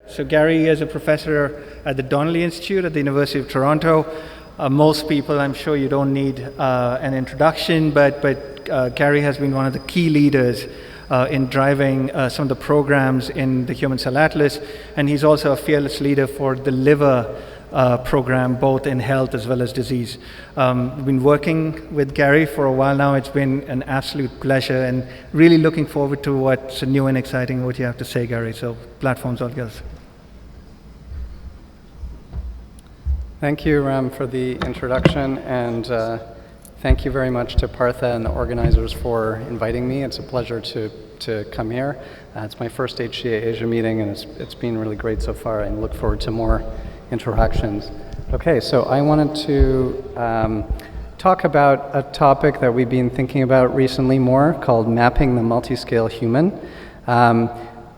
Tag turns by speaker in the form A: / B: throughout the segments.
A: So Gary is a professor at the Donnelly Institute at the University of Toronto. Most people, I'm sure you don't need an introduction, but Gary has been one of the key leaders in driving some of the programs in the Human Cell Atlas, and he's also a fearless leader for the liver program, both in health as well as disease. We've been working with Gary for a while now. It's been an absolute pleasure, and really looking forward to what's new and exciting, what you have to say, Gary. So platform's all yours.
B: Thank you, Ram, for the introduction, and thank you very much to Partha and the organizers for inviting me. It's a pleasure to come here. It's my first HCA Asia meeting, and it's been really great so far, and look forward to more interactions. Okay, so I wanted to talk about a topic that we've been thinking about recently more, called mapping the multiscale human.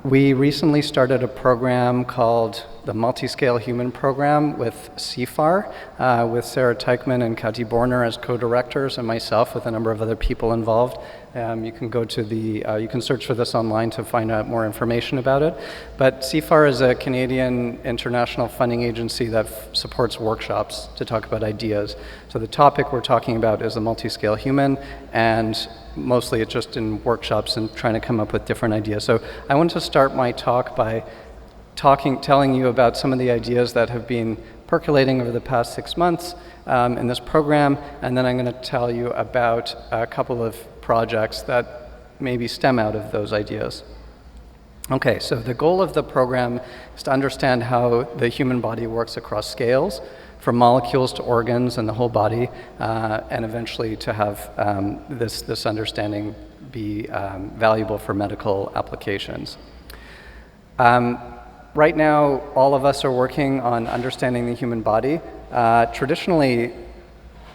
B: We recently started a program called the Multiscale Human Program with CFAR, with Sarah Teichman and Kati Borner as co-directors, and myself with a number of other people involved. You can go to you can search for this online to find out more information about it. But CFAR is a Canadian international funding agency that supports workshops to talk about ideas. So the topic we're talking about is the multiscale human, and mostly it's just in workshops and trying to come up with different ideas. So I want to start my talk by telling you about some of the ideas that have been percolating over the past 6 months in this program, and then I'm going to tell you about a couple of projects that maybe stem out of those ideas. Okay, so the goal of the program is to understand how the human body works across scales, from molecules to organs and the whole body, and eventually to have this understanding be valuable for medical applications. Right now, all of us are working on understanding the human body. Traditionally,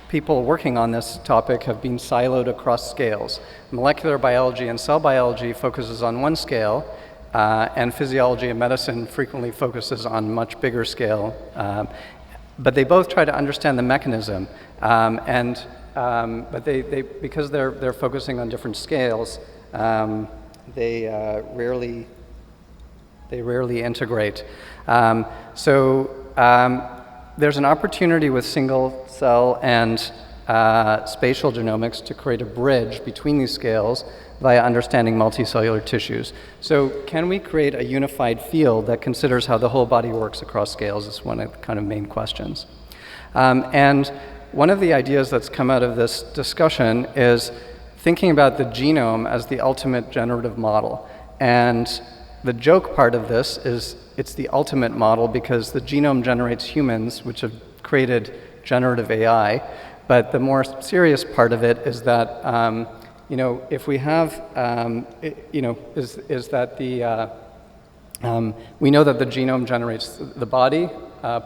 B: people working on this topic have been siloed across scales. Molecular biology and cell biology focuses on one scale, and physiology and medicine frequently focuses on much bigger scale. But they both try to understand the mechanism, but because they're focusing on different scales, they rarely integrate. There's an opportunity with single cell and spatial genomics to create a bridge between these scales via understanding multicellular tissues. So can we create a unified field that considers how the whole body works across scales is one of the kind of main questions. And one of the ideas that's come out of this discussion is thinking about the genome as the ultimate generative model. And the joke part of this is it's the ultimate model because the genome generates humans, which have created generative AI. But the more serious part of it is that, if we have, is that we know that the genome generates the body,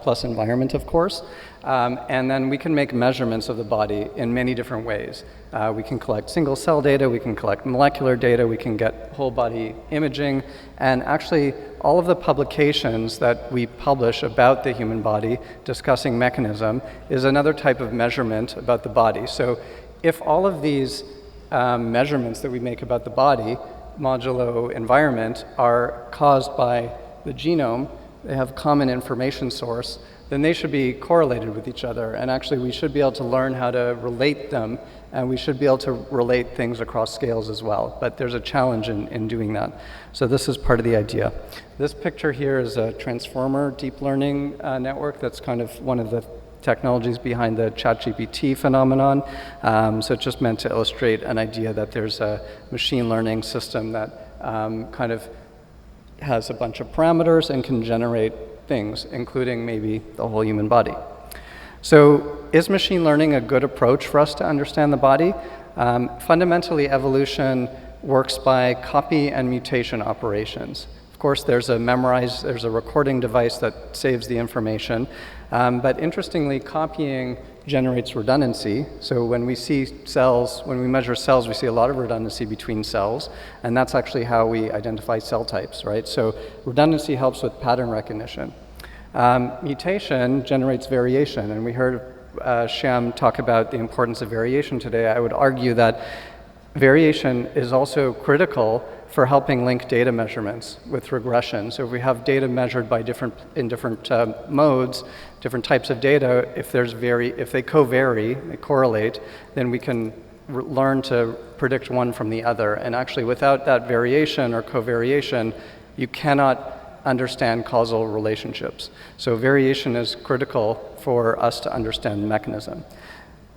B: plus environment, of course. And then we can make measurements of the body in many different ways. We can collect single cell data, we can collect molecular data, we can get whole body imaging, and actually all of the publications that we publish about the human body discussing mechanism is another type of measurement about the body. So if all of these measurements that we make about the body, modulo environment, are caused by the genome, they have common information source, then they should be correlated with each other. And actually, we should be able to learn how to relate them, and we should be able to relate things across scales as well. But there's a challenge in doing that. So this is part of the idea. This picture here is a transformer deep learning network. That's kind of one of the technologies behind the ChatGPT phenomenon. So it's just meant to illustrate an idea that there's a machine learning system that kind of has a bunch of parameters and can generate things, including maybe the whole human body. So is machine learning a good approach for us to understand the body? Fundamentally, evolution works by copy and mutation operations. Of course, there's a recording device that saves the information, but interestingly, copying generates redundancy. So when we measure cells, we see a lot of redundancy between cells, and that's actually how we identify cell types, right? So redundancy helps with pattern recognition. Mutation generates variation, and we heard Shyam talk about the importance of variation today. I would argue that variation is also critical for helping link data measurements with regression. So if we have data measured by different modes, different types of data, if they co-vary, they correlate, then we can learn to predict one from the other. And actually, without that variation or covariation, you cannot understand causal relationships. So variation is critical for us to understand the mechanism.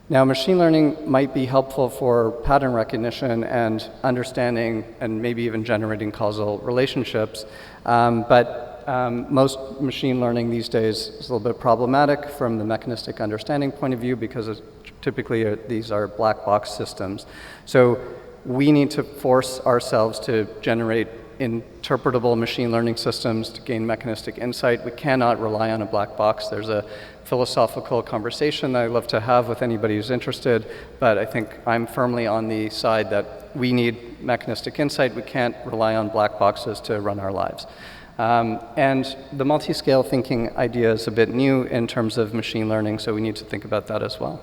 B: Now, machine learning might be helpful for pattern recognition and understanding and maybe even generating causal relationships, but most machine learning these days is a little bit problematic from the mechanistic understanding point of view because typically these are black box systems. So we need to force ourselves to generate interpretable machine learning systems to gain mechanistic insight. We cannot rely on a black box. There's a philosophical conversation that I'd love to have with anybody who's interested, but I think I'm firmly on the side that we need mechanistic insight. We can't rely on black boxes to run our lives. And the multiscale thinking idea is a bit new in terms of machine learning, so we need to think about that as well.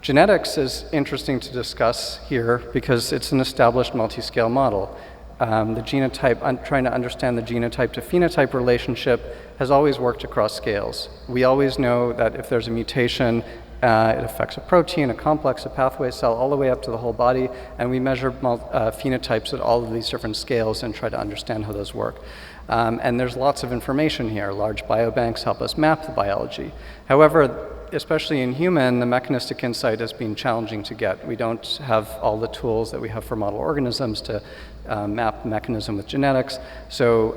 B: Genetics is interesting to discuss here because it's an established multiscale model. The genotype, trying to understand the genotype to phenotype relationship has always worked across scales. We always know that if there's a mutation, it affects a protein, a complex, a pathway cell, all the way up to the whole body, and we measure phenotypes at all of these different scales and try to understand how those work. And there's lots of information here. Large biobanks help us map the biology. However, especially in human, the mechanistic insight has been challenging to get. We don't have all the tools that we have for model organisms to map the mechanism with genetics. So,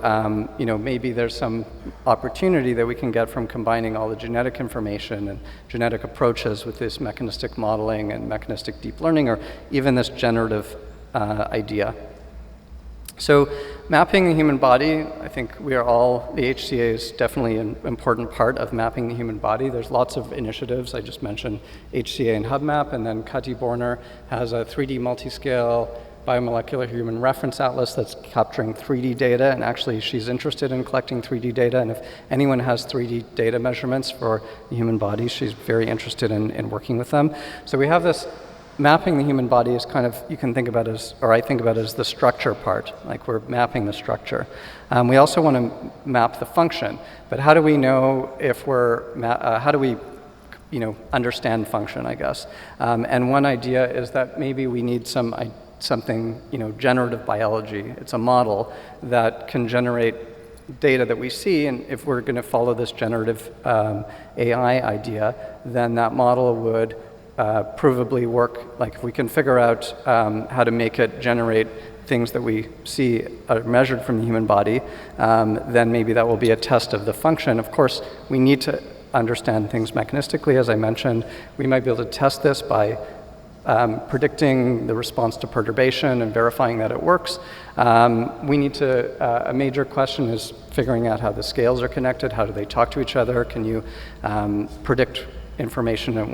B: maybe there's some opportunity that we can get from combining all the genetic information and genetic approaches with this mechanistic modeling and mechanistic deep learning, or even this generative idea. So mapping the human body, I think the HCA is definitely an important part of mapping the human body. There's lots of initiatives. I just mentioned HCA and HubMap, and then Kati Borner has a 3D multiscale biomolecular human reference atlas that's capturing 3D data, and actually she's interested in collecting 3D data, and if anyone has 3D data measurements for the human body, she's very interested in working with them. So we have this mapping the human body is kind of, you can think about as, or I think about it as the structure part, like we're mapping the structure. We also want to map the function, but how do we know if how do we understand function, I guess? And one idea is that maybe we need something, generative biology. It's a model that can generate data that we see, and if we're going to follow this generative AI idea, then that model would provably work. Like if we can figure out how to make it generate things that we see are measured from the human body, then maybe that will be a test of the function. Of course, we need to understand things mechanistically, as I mentioned. We might be able to test this by predicting the response to perturbation and verifying that it works. We need to, a major question is figuring out how the scales are connected, how do they talk to each other, can you predict information in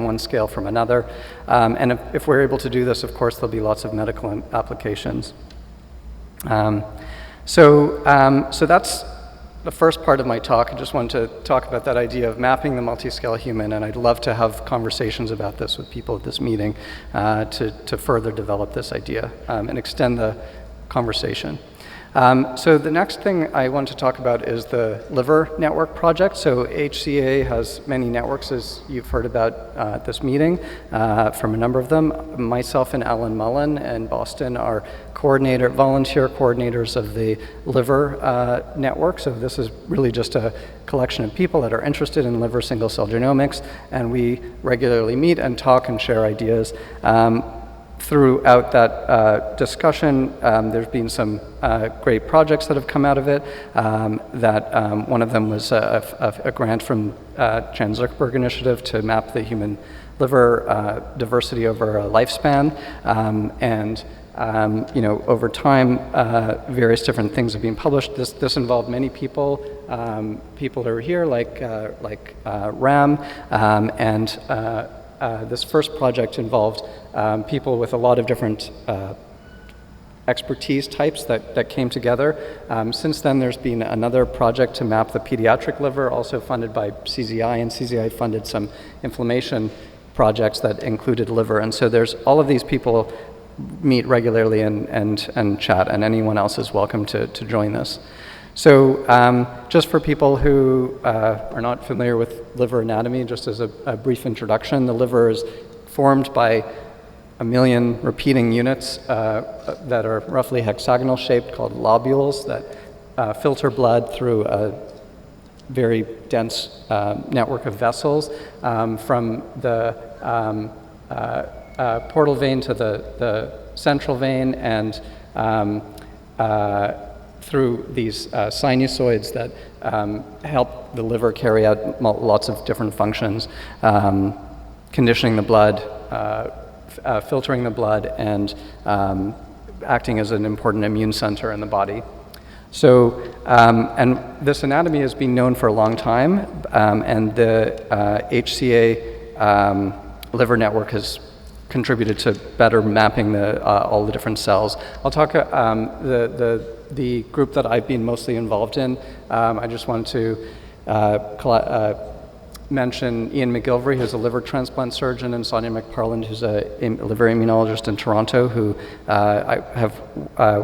B: one scale from another. And if we're able to do this, of course, there'll be lots of medical applications. So that's the first part of my talk. I just wanted to talk about that idea of mapping the multiscale human, and I'd love to have conversations about this with people at this meeting to further develop this idea and extend the conversation. So the next thing I want to talk about is the liver network project. So HCA has many networks, as you've heard about at this meeting, from a number of them. Myself and Alan Mullen in Boston are volunteer coordinators of the liver network. So this is really just a collection of people that are interested in liver single-cell genomics, and we regularly meet and talk and share ideas. Throughout that discussion, there's been some great projects that have come out of it. One of them was a grant from Chan Zuckerberg Initiative to map the human liver diversity over a lifespan. Over time, various different things have been published. This involved many people. People that are here, like Ram, and this first project involved people with a lot of different expertise types that came together. Since then, there's been another project to map the pediatric liver, also funded by CZI, and CZI funded some inflammation projects that included liver. And so there's all of these people meet regularly and chat, and anyone else is welcome to join this. So just for people who are not familiar with liver anatomy, just as a brief introduction, the liver is formed by 1 million repeating units that are roughly hexagonal shaped, called lobules, that filter blood through a very dense network of vessels from the portal vein to the central vein, and through these sinusoids that help the liver carry out lots of different functions, conditioning the blood, filtering the blood, and acting as an important immune center in the body. So, and this anatomy has been known for a long time, and the HCA liver network has contributed to better mapping all the different cells. I'll talk the group that I've been mostly involved in. I just wanted to mention Ian McGilvery, who's a liver transplant surgeon, and Sonia McParland, who's a liver immunologist in Toronto, who I have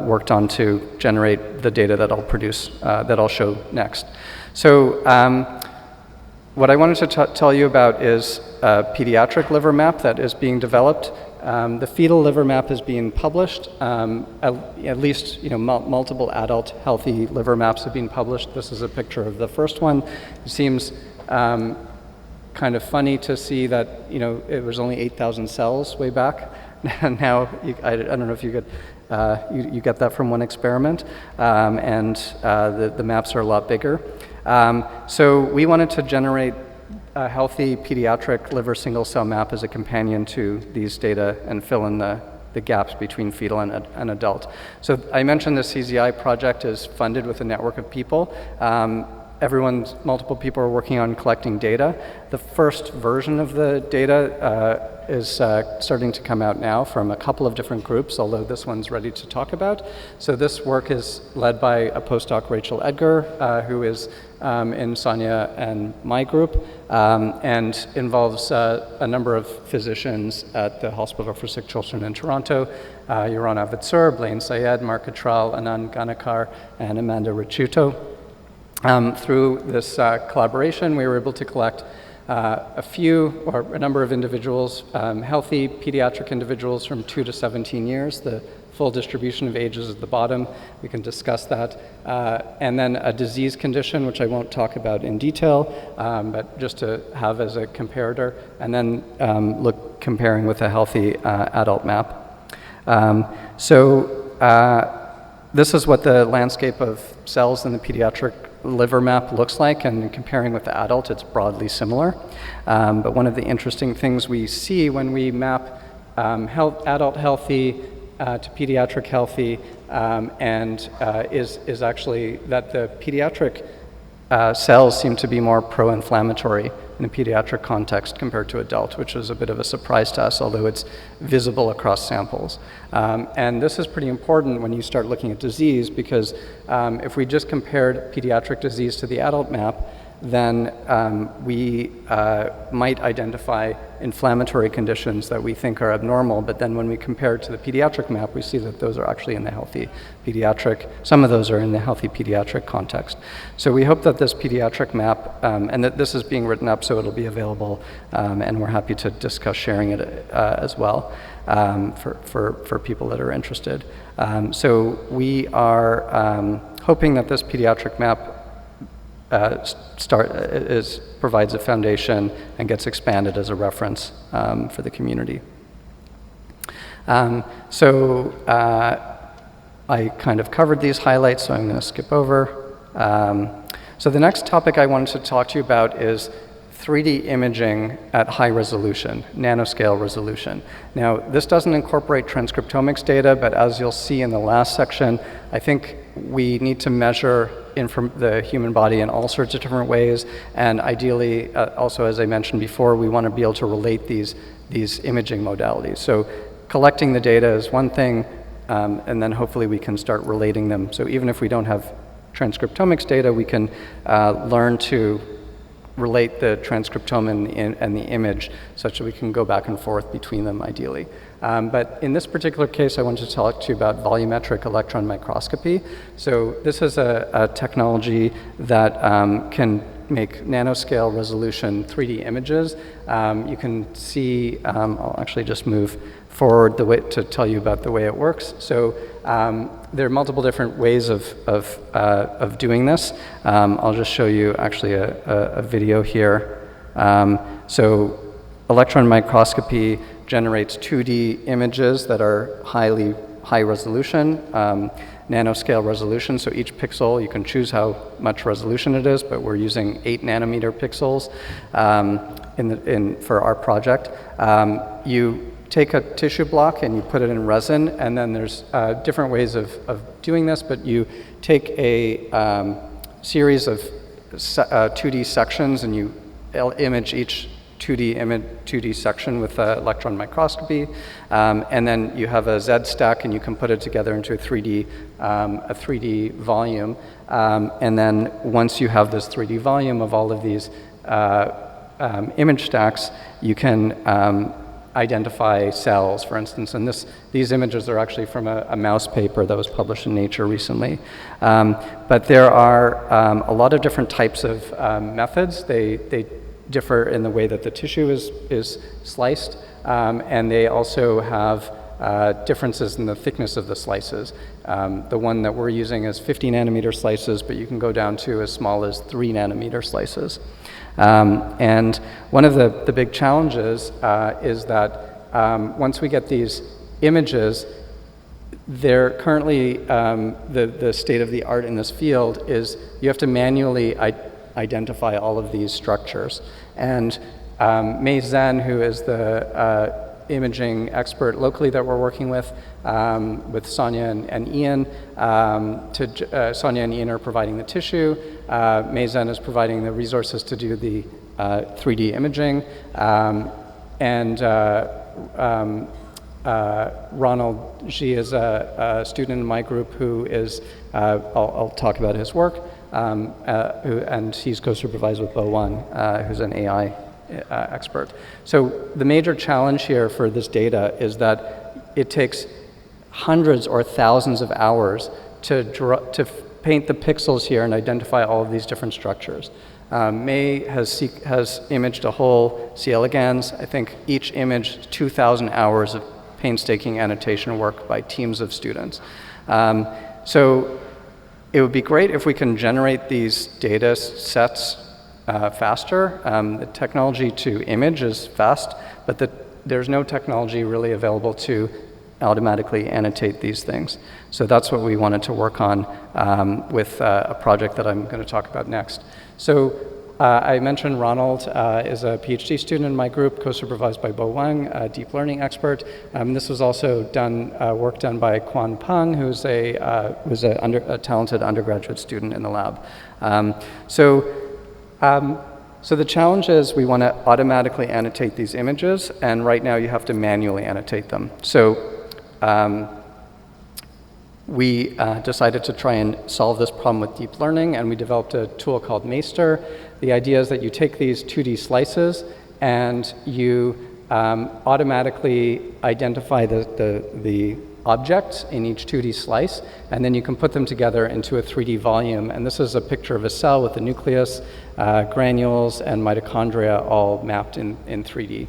B: worked on to generate the data that I'll produce, that I'll show next. So what I wanted to tell you about is a pediatric liver map that is being developed. The fetal liver map is being published. At least, multiple adult healthy liver maps have been published. This is a picture of the first one. It seems kind of funny to see that it was only 8,000 cells way back. Now I don't know if you you get that from one experiment, and the maps are a lot bigger. So we wanted to generate a healthy pediatric liver single cell map as a companion to these data and fill in the gaps between fetal and adult. So I mentioned the CZI project is funded with a network of people. Multiple people are working on collecting data. The first version of the data is starting to come out now from a couple of different groups, although this one's ready to talk about. So this work is led by a postdoc, Rachel Edgar, who is in Sonia and my group, and involves a number of physicians at the Hospital for Sick Children in Toronto, Yaron Avitsur, Blaine Syed, Mark Cattrall, Anand Ganekar, and Amanda Ricciuto. Through this collaboration, we were able to collect a number of individuals, healthy pediatric individuals from 2 to 17 years. The full distribution of ages at the bottom. We can discuss that. And then a disease condition, which I won't talk about in detail, but just to have as a comparator, and then comparing with a healthy adult map. This is what the landscape of cells in the pediatric liver map looks like, and comparing with the adult, it's broadly similar. But one of the interesting things we see when we map adult healthy to pediatric healthy is actually that the pediatric cells seem to be more pro-inflammatory in a pediatric context compared to adult, which was a bit of a surprise to us, although it's visible across samples. And this is pretty important when you start looking at disease, because if we just compared pediatric disease to the adult map, then we might identify inflammatory conditions that we think are abnormal, but then when we compare it to the pediatric map, we see that those are actually in the healthy pediatric, some of those are in the healthy pediatric context. So we hope that this pediatric map, and that this is being written up so it'll be available, and we're happy to discuss sharing it as well for people that are interested. So we are hoping that this pediatric map provides a foundation and gets expanded as a reference for the community. I kind of covered these highlights, so I'm going to skip over. So the next topic I wanted to talk to you about is 3D imaging at high resolution, nanoscale resolution. Now, this doesn't incorporate transcriptomics data, but as you'll see in the last section, I think we need to measure the human body in all sorts of different ways, and ideally, also as I mentioned before, we want to be able to relate these imaging modalities. So collecting the data is one thing, and then hopefully we can start relating them. So even if we don't have transcriptomics data, we can learn to relate the transcriptome and the image such that we can go back and forth between them ideally. But in this particular case, I wanted to talk to you about volumetric electron microscopy. So this is a technology that can make nanoscale resolution 3D images. You can see, I'll actually just move forward the way to tell you about the way it works. So there are multiple different ways of doing this. I'll just show you actually a video here. So electron microscopy generates 2D images that are high resolution, nanoscale resolution. So each pixel, you can choose how much resolution it is, but we're using 8 nanometer pixels for our project. You take a tissue block and you put it in resin, and then there's different ways of doing this, but you take a series of 2D sections and you image each 2D section with electron microscopy, and then you have a Z stack, and you can put it together into a 3D volume, and then once you have this 3D volume of all of these image stacks, you can identify cells, for instance, and these images are actually from a mouse paper that was published in Nature recently. But there are a lot of different types of methods. They differ in the way that the tissue is sliced, and they also have differences in the thickness of the slices. The one that we're using is 50 nanometer slices, but you can go down to as small as 3 nanometer slices. And one of the big challenges is that once we get these images, they're currently, the state of the art in this field is you have to manually identify all of these structures. And Mei Zhen, who is the imaging expert locally that we're working with Sonia and Ian. Sonia and Ian are providing the tissue. Mei Zhen is providing the resources to do the 3D imaging. And Ronald Xi is a student in my group who is, I'll talk about his work, and he's co-supervised with Bo Wang, who's an AI expert. So the major challenge here for this data is that it takes hundreds or thousands of hours to paint the pixels here and identify all of these different structures. Mei has imaged a whole C. elegans. I think each image 2,000 hours of painstaking annotation work by teams of students. So it would be great if we can generate these data sets faster. The technology to image is fast, but there's no technology really available to automatically annotate these things. So that's what we wanted to work on with a project that I'm going to talk about next. So I mentioned Ronald is a PhD student in my group, co-supervised by Bo Wang, a deep learning expert. This was also work done by Quan Peng, who's a talented undergraduate student in the lab. So the challenge is we want to automatically annotate these images, and right now you have to manually annotate them. So we decided to try and solve this problem with deep learning, and we developed a tool called Maester. The idea is that you take these 2D slices and you automatically identify the objects in each 2D slice, and then you can put them together into a 3D volume. And this is a picture of a cell with the nucleus, granules, and mitochondria all mapped in 3D.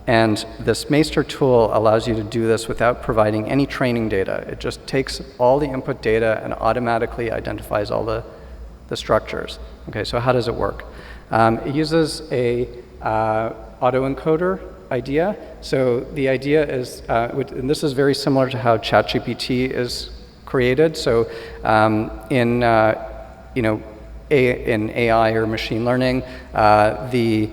B: And this Maester tool allows you to do this without providing any training data. It just takes all the input data and automatically identifies all the structures. Okay, so how does it work? It uses a autoencoder idea. So the idea is, and this is very similar to how ChatGPT is created. So in AI or machine learning, the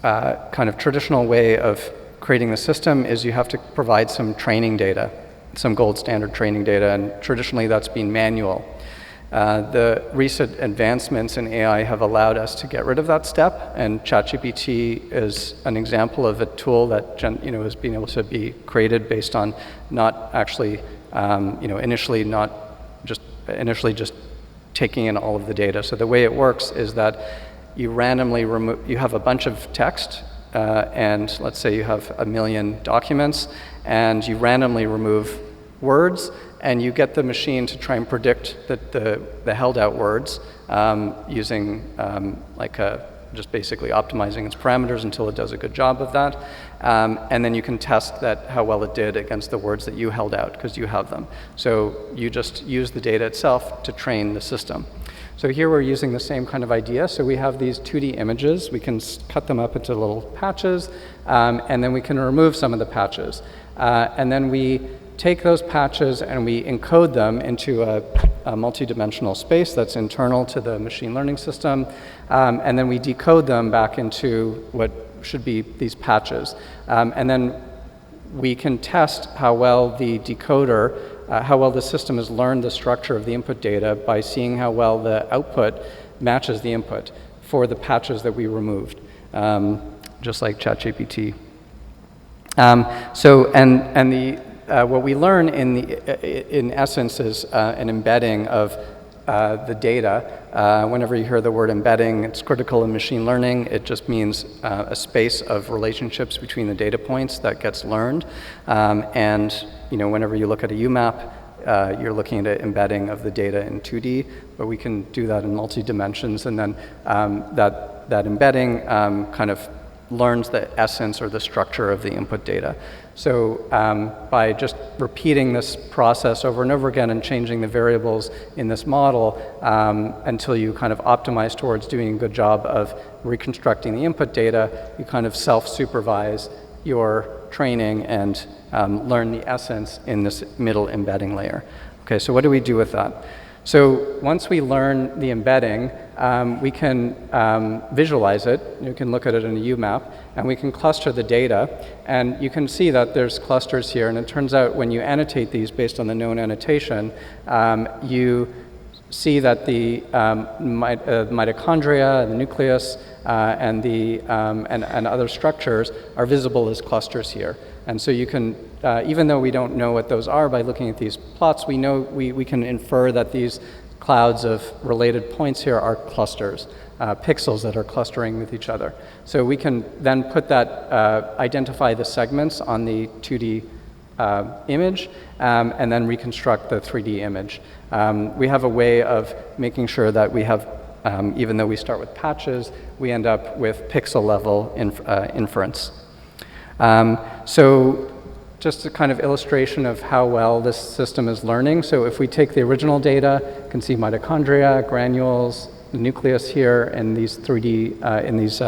B: kind of traditional way of creating the system is you have to provide some training data, some gold standard training data, and traditionally that's been manual. The recent advancements in AI have allowed us to get rid of that step, and ChatGPT is an example of a tool that has been able to be created based on not actually, initially just taking in all of the data. So the way it works is that you randomly you have a bunch of text and let's say you have 1 million documents, and you randomly remove words, and you get the machine to try and predict the held out words using just basically optimizing its parameters until it does a good job of that. And then you can test that how well it did against the words that you held out, because you have them. So you just use the data itself to train the system. So here we're using the same kind of idea. So we have these 2D images. We can cut them up into little patches, and then we can remove some of the patches. And then we take those patches and we encode them into a multidimensional space that's internal to the machine learning system, and then we decode them back into what should be these patches. And then we can test how well the decoder, how well the system has learned the structure of the input data by seeing how well the output matches the input for the patches that we removed, just like ChatGPT. What we learn in essence is an embedding of the data. Whenever you hear the word embedding, it's critical in machine learning. It just means a space of relationships between the data points that gets learned. And whenever you look at a UMAP, you're looking at an embedding of the data in 2D, but we can do that in multi-dimensions, and then that embedding kind of learns the essence or the structure of the input data. So by just repeating this process over and over again and changing the variables in this model until you kind of optimize towards doing a good job of reconstructing the input data, you kind of self-supervise your training and learn the essence in this middle embedding layer. Okay, so what do we do with that? So once we learn the embedding, we can visualize it. You can look at it in a UMAP, and we can cluster the data. And you can see that there's clusters here, and it turns out when you annotate these based on the known annotation, you see that the mitochondria, the nucleus, and other structures are visible as clusters here. And so you can, even though we don't know what those are by looking at these plots, we know we can infer that these clouds of related points here are clusters, pixels that are clustering with each other. So we can then put that, identify the segments on the 2D image, and then reconstruct the 3D image. We have a way of making sure that we have, even though we start with patches, we end up with pixel level inference. So just a kind of illustration of how well this system is learning. So if we take the original data, you can see mitochondria, granules, the nucleus here, and these 3D, in these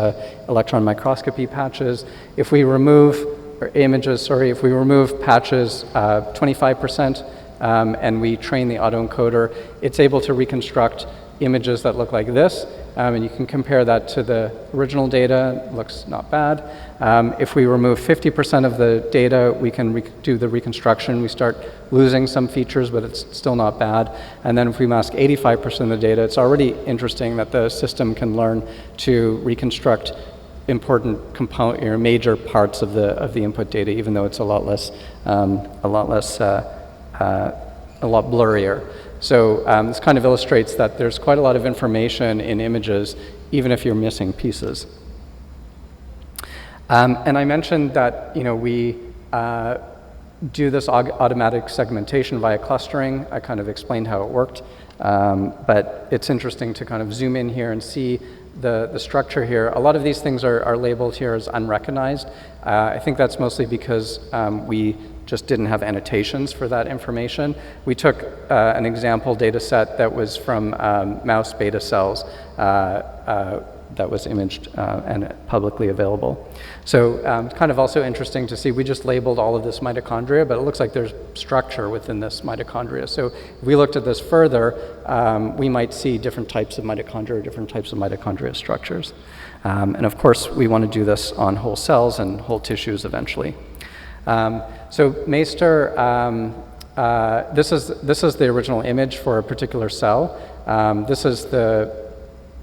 B: electron microscopy patches. If we remove, if we remove patches 25%, and we train the autoencoder, it's able to reconstruct images that look like this, and you can compare that to the original data. It looks not bad. If we remove 50% of the data, we can do the reconstruction. We start losing some features, but it's still not bad. And then if we mask 85% of the data, it's already interesting that the system can learn to reconstruct important component, major parts of the input data, even though it's a lot blurrier. So this kind of illustrates that there's quite a lot of information in images, even if you're missing pieces. And I mentioned that we do this automatic segmentation via clustering. I kind of explained how it worked, but it's interesting to kind of zoom in here and see the structure here. A lot of these things are labeled here as unrecognized. I think that's mostly because we just didn't have annotations for that information. We took an example data set that was from mouse beta cells that was imaged and publicly available. So it's kind of also interesting to see, we just labeled all of this mitochondria, but it looks like there's structure within this mitochondria. So if we looked at this further, we might see different types of mitochondria, different types of mitochondria structures. And of course, we want to do this on whole cells and whole tissues eventually. So Meister, this is the original image for a particular cell. This is the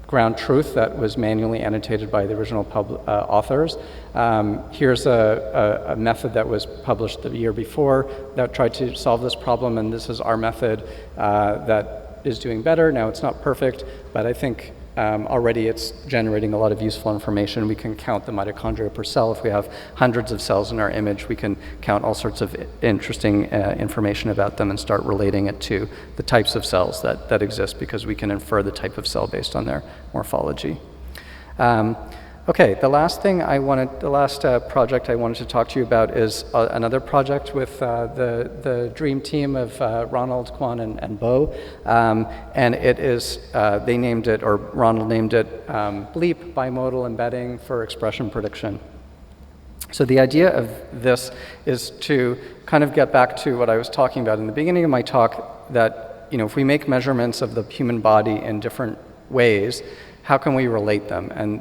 B: ground truth that was manually annotated by the original authors. Here's a method that was published the year before that tried to solve this problem, and this is our method that is doing better. Now, it's not perfect, but I think already it's generating a lot of useful information. We can count the mitochondria per cell. If we have hundreds of cells in our image, we can count all sorts of interesting information about them and start relating it to the types of cells that exist, because we can infer the type of cell based on their morphology. Okay, the last project I wanted to talk to you about is another project with the dream team of Ronald, Kwan, and Bo, and it is, they named it, or Ronald named it, BLEEP, bimodal embedding for expression prediction. So the idea of this is to kind of get back to what I was talking about in the beginning of my talk, that if we make measurements of the human body in different ways, how can we relate them? And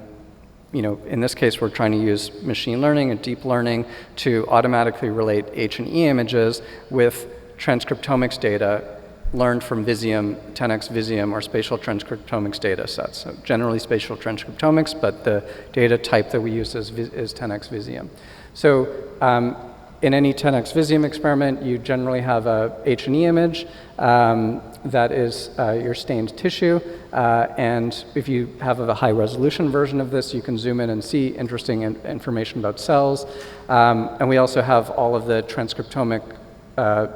B: in this case, we're trying to use machine learning and deep learning to automatically relate H&E images with transcriptomics data learned from Visium, 10x Visium, or spatial transcriptomics data sets. So generally spatial transcriptomics, but the data type that we use is 10x Visium. So in any 10x Visium experiment, you generally have a H&E image that is your stained tissue, and if you have a high resolution version of this, you can zoom in and see interesting information about cells. And we also have all of the transcriptomic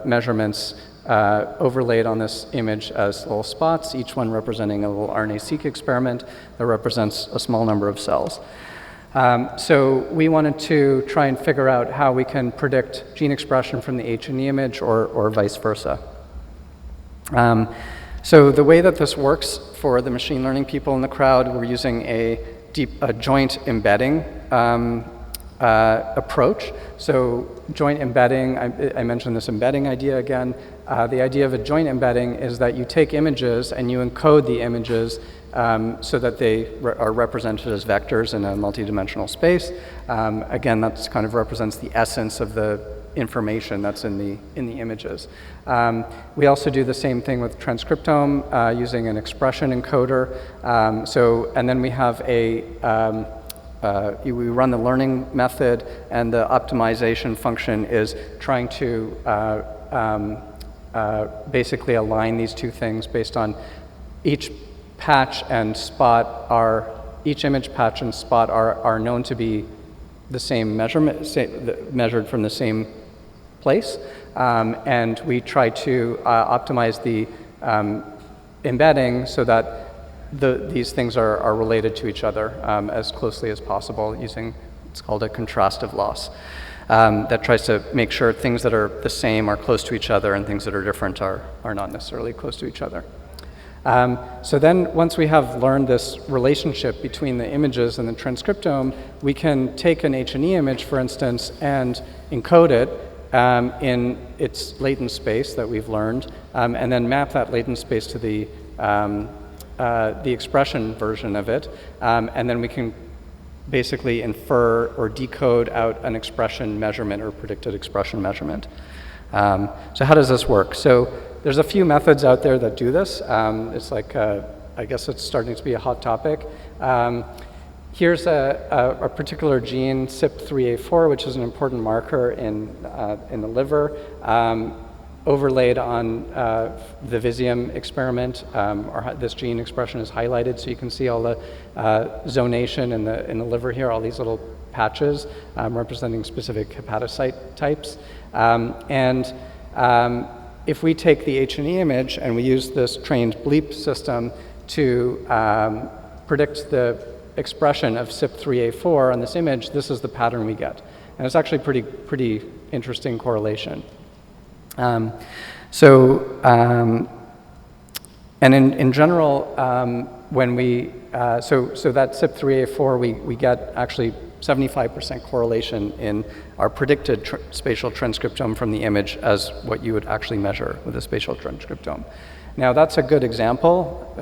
B: measurements overlaid on this image as little spots, each one representing a little RNA-seq experiment that represents a small number of cells. So we wanted to try and figure out how we can predict gene expression from the H&E image or vice versa. So the way that this works for the machine learning people in the crowd, we're using a joint embedding approach. So joint embedding, I mentioned this embedding idea again. The idea of a joint embedding is that you take images and you encode the images so that they are represented as vectors in a multidimensional space. Again, that kind of represents the essence of the information that's in the images. We also do the same thing with transcriptome using an expression encoder. And then we have we run the learning method, and the optimization function is trying to basically align these two things based on each patch and spot each image patch and spot are known to be the same measurement, measured from the same place, and we try to optimize the embedding so that these things are related to each other as closely as possible using, it's called a contrastive loss, that tries to make sure things that are the same are close to each other and things that are different are not necessarily close to each other. So then once we have learned this relationship between the images and the transcriptome, we can take an H&E image, for instance, and encode it in its latent space that we've learned, and then map that latent space to the expression version of it, and then we can basically infer or decode out an expression measurement or predicted expression measurement. So how does this work? So there's a few methods out there that do this. It's like, I guess it's starting to be a hot topic. Here's a particular gene, CYP3A4, which is an important marker in the liver, overlaid on the Visium experiment. This gene expression is highlighted, so you can see all the zonation in the liver here, all these little patches representing specific hepatocyte types. If we take the H&E image and we use this trained BLEEP system to predict the expression of CYP3A4 on this image, this is the pattern we get. And it's actually pretty interesting correlation. And in general, when we, so that CYP3A4, we get actually 75% correlation in our predicted spatial transcriptome from the image as what you would actually measure with a spatial transcriptome. Now that's a good example.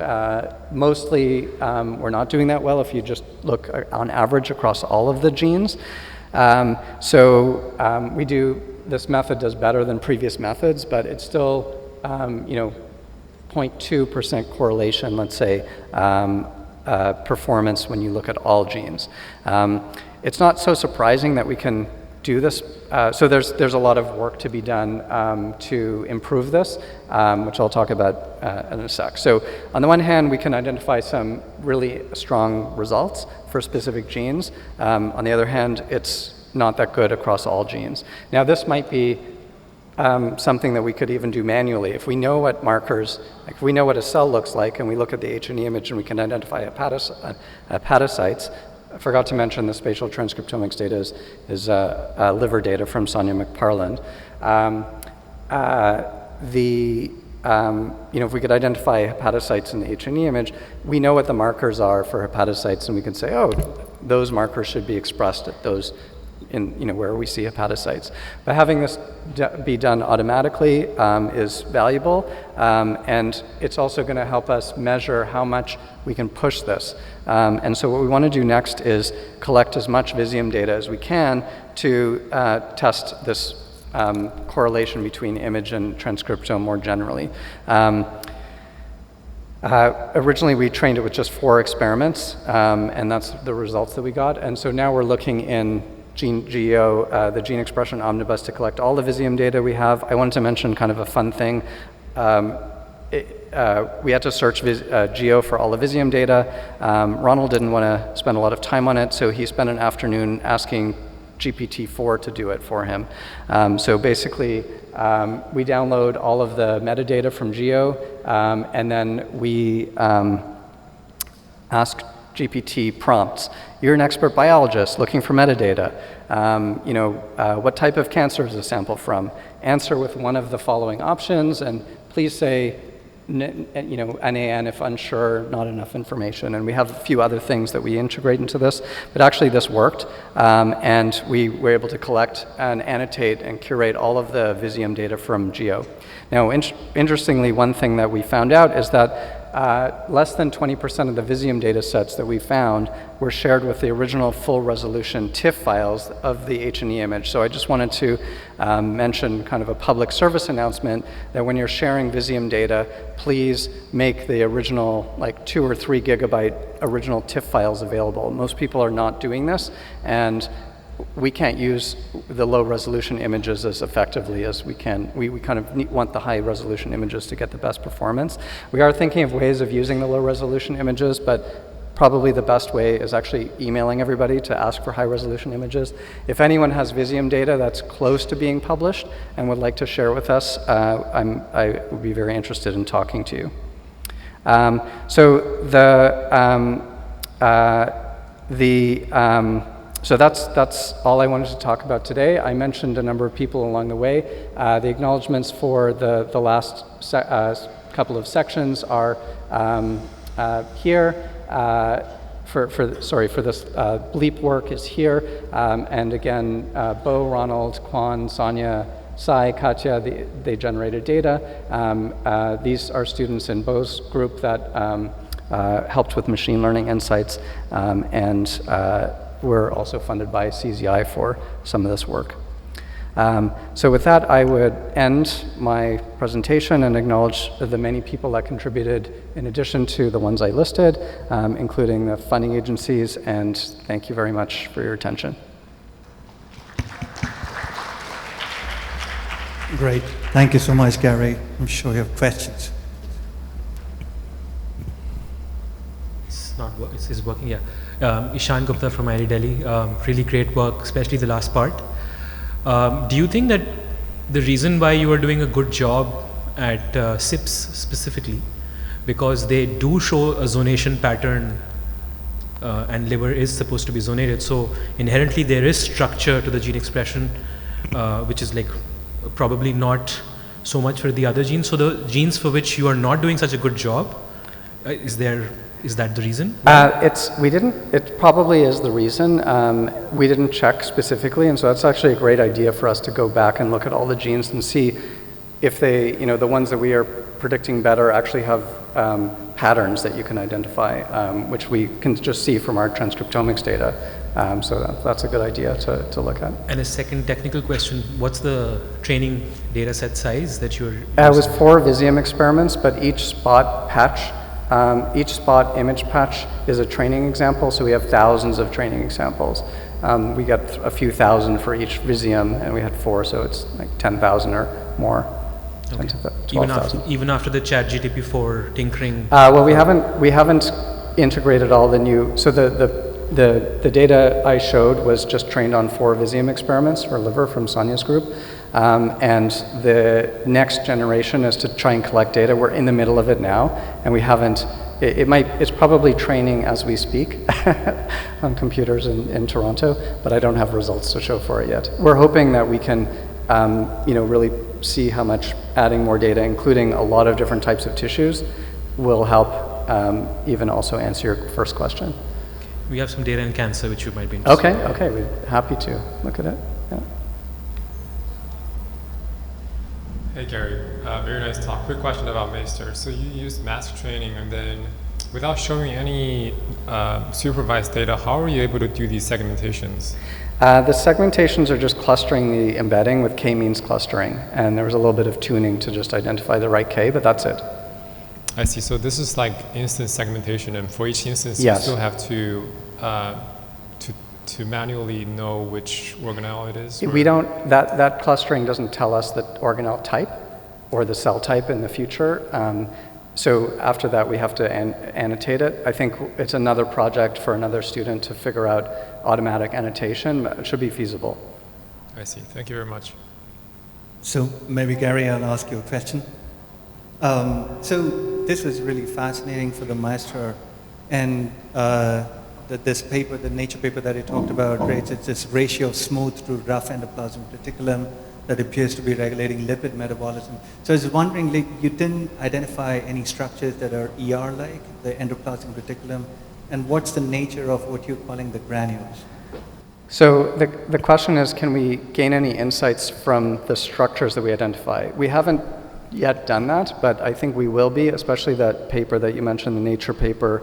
B: Mostly we're not doing that well if you just look on average across all of the genes. This method does better than previous methods, but it's still 0.2% correlation, let's say, performance when you look at all genes. It's not so surprising that we can do this. So there's a lot of work to be done to improve this, which I'll talk about in a sec. So on the one hand, we can identify some really strong results for specific genes. On the other hand, it's not that good across all genes. Now this might be something that we could even do manually. If we know what markers, like if we know what a cell looks like and we look at the H&E image and we can identify hepatocytes. I forgot to mention the spatial transcriptomics data is liver data from Sonia McParland. If we could identify hepatocytes in the H&E image, we know what the markers are for hepatocytes, and we can say, oh, those markers should be expressed at those where we see hepatocytes. But having this be done automatically is valuable, and it's also going to help us measure how much we can push this. And so what we want to do next is collect as much Visium data as we can to test this correlation between image and transcriptome more generally. Originally, we trained it with just 4 experiments, and that's the results that we got. And so now we're looking in GEO, the gene expression omnibus, to collect all the Visium data we have. I wanted to mention kind of a fun thing. We had to search GEO for all the Visium data. Ronald didn't want to spend a lot of time on it, so he spent an afternoon asking GPT-4 to do it for him. So basically, we download all of the metadata from GEO, and then we ask GPT prompts. You're an expert biologist looking for metadata. What type of cancer is the sample from? Answer with one of the following options, and please say, NaN if unsure, not enough information. And we have a few other things that we integrate into this, but actually this worked, and we were able to collect and annotate and curate all of the Visium data from GEO. Now, interestingly, one thing that we found out is that less than 20% of the Visium data sets that we found were shared with the original full resolution TIFF files of the H&E image. So I just wanted to mention kind of a public service announcement that when you're sharing Visium data, please make the original, like 2 or 3 gigabyte original TIFF files available. Most people are not doing this, and we can't use the low resolution images as effectively as we can. We kind of want the high resolution images to get the best performance. We are thinking of ways of using the low resolution images, but probably the best way is actually emailing everybody to ask for high resolution images. If anyone has Visium data that's close to being published and would like to share with us, I would be very interested in talking to you. So that's all I wanted to talk about today. I mentioned a number of people along the way. The acknowledgements for the last couple of sections are here. For this bleep work is here. And again, Bo, Ronald, Kwan, Sonia, Sai, Katya, they generated data. These are students in Bo's group that helped with machine learning insights, and we're also funded by CZI for some of this work. So with that, I would end my presentation and acknowledge the many people that contributed in addition to the ones I listed, including the funding agencies, and thank you very much for your attention.
C: Great. Thank you so much, Gary. I'm sure you have questions.
D: It's working, yeah. Ishan Gupta from IIT Delhi. Really great work, especially the last part. Do you think that the reason why you are doing a good job at SIPs specifically, because they do show a zonation pattern, and liver is supposed to be zonated, so inherently there is structure to the gene expression, which is like probably not so much for the other genes. So the genes for which you are not doing such a good job, is that the reason?
B: It probably is the reason. We didn't check specifically, and so that's actually a great idea for us to go back and look at all the genes and see if they, the ones that we are predicting better actually have patterns that you can identify, which we can just see from our transcriptomics data. So that's a good idea to look at.
D: And a second technical question, what's the training data set size that you're using?
B: It was 4 Visium experiments, but each spot image patch is a training example, so we have thousands of training examples. We got a few thousand for each Visium, and we had 4, so it's like 10,000 or more.
D: Okay.
B: 10 to
D: Even
B: 12,000.
D: even after the ChatGPT 4 tinkering.
B: Well, we haven't integrated all the new. So the data I showed was just trained on 4 Visium experiments for liver from Sonia's group, and the next generation is to try and collect data. We're in the middle of it now, and we haven't. It's probably training as we speak on computers in Toronto, but I don't have results to show for it yet. We're hoping that we can, really see how much adding more data, including a lot of different types of tissues, will help even also answer your first question.
D: We have some data in cancer, which you might be interested in.
B: Okay, we're happy to look at it. Yeah.
E: Hey Gary, very nice talk. Quick question about Meister. So you used mask training, and then without showing any supervised data, how are you able to do these segmentations?
B: The segmentations are just clustering the embedding with k-means clustering, and there was a little bit of tuning to just identify the right k, but that's it.
E: I see. So this is like instance segmentation, and for each instance,
B: Yes.
E: you still have to manually know which organelle it is?
B: We don't. That clustering doesn't tell us the organelle type or the cell type in the future. So after that, we have to annotate it. I think it's another project for another student to figure out automatic annotation, but it should be feasible.
E: I see. Thank you very much.
C: So maybe Gary, I'll ask you a question. So this was really fascinating for the Meister, and this paper, the Nature paper that you talked about, right? It's this ratio of smooth to rough endoplasmic reticulum that appears to be regulating lipid metabolism. So I was wondering, like, you didn't identify any structures that are ER-like, the endoplasmic reticulum, and what's the nature of what you're calling the granules?
B: So the question is, can we gain any insights from the structures that we identify? We haven't yet done that, but I think we will be, especially that paper that you mentioned, the Nature paper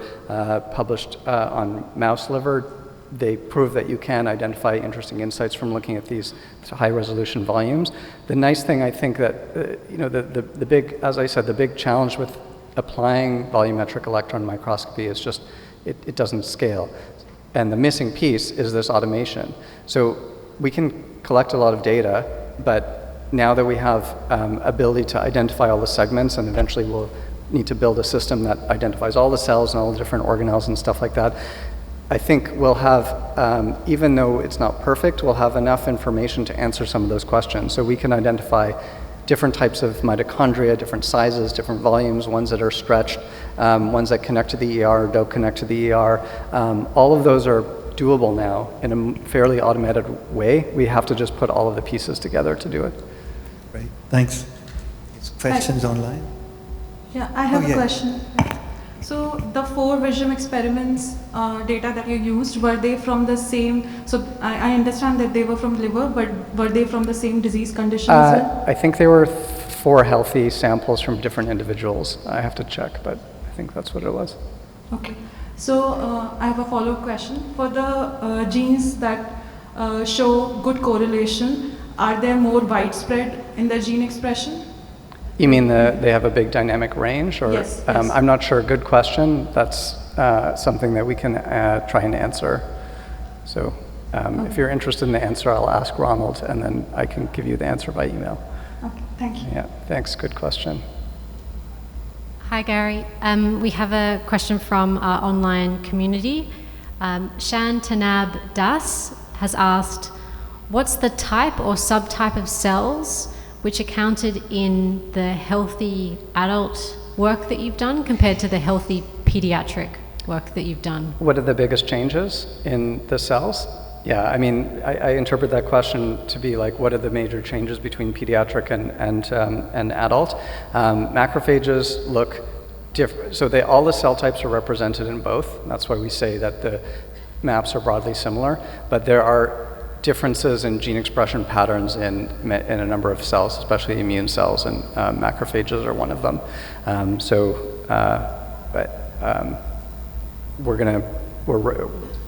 B: published on mouse liver. They prove that you can identify interesting insights from looking at these high-resolution volumes. The nice thing, I think, that the big, as I said, the big challenge with applying volumetric electron microscopy is just it doesn't scale, and the missing piece is this automation. So we can collect a lot of data, but now that we have ability to identify all the segments, and eventually we'll need to build a system that identifies all the cells and all the different organelles and stuff like that, I think we'll have, even though it's not perfect, we'll have enough information to answer some of those questions. So we can identify different types of mitochondria, different sizes, different volumes, ones that are stretched, ones that connect to the ER or don't connect to the ER. All of those are doable now in a fairly automated way. We have to just put all of the pieces together to do it.
C: Great, thanks. Questions online?
F: Yeah, I have
C: Oh, yeah.
F: a question. So the 4 Visium experiments data that you used, were they from the same, so I understand that they were from liver, but were they from the same disease condition as well?
B: I think they were 4 healthy samples from different individuals. I have to check, but I think that's what it was.
F: Okay. So I have a follow-up question. For the genes that show good correlation, are they more widespread in the gene expression?
B: You mean they have a big dynamic range? Or,
F: Yes, yes.
B: I'm not sure. Good question. That's something that we can try and answer. So if you're interested in the answer, I'll ask Ronald, and then I can give you the answer by email.
F: Okay, thank you.
B: Yeah, thanks. Good question.
G: Hi, Gary. We have a question from our online community. Shan Tanab Das has asked, what's the type or subtype of cells which are counted in the healthy adult work that you've done compared to the healthy pediatric work that you've done?
B: What are the biggest changes in the cells? Yeah, I mean, I interpret that question to be like, what are the major changes between pediatric and adult? Macrophages look different. So all the cell types are represented in both. That's why we say that the maps are broadly similar, but there are differences in gene expression patterns in a number of cells, especially immune cells, and macrophages are one of them.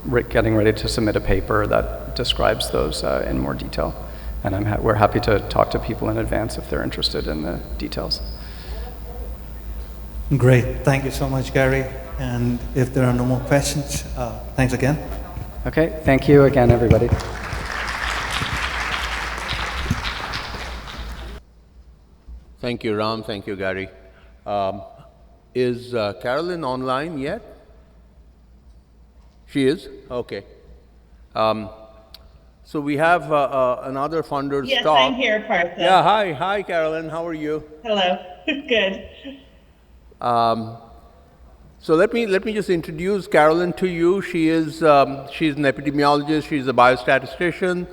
B: We're getting ready to submit a paper that describes those in more detail, and we're happy to talk to people in advance if they're interested in the details.
C: Great, thank you so much, Gary. And if there are no more questions, thanks again.
B: Okay, thank you again, everybody.
H: Thank you, Ram. Thank you, Gary. Is Carolyn online yet? She is? Okay. So we have another funder's
I: Yes,
H: talk.
I: I'm here, Partha.
H: Yeah, hi. Hi, Carolyn. How are you?
I: Hello. Good.
H: So let me just introduce Carolyn to you. She's an epidemiologist. She's a biostatistician.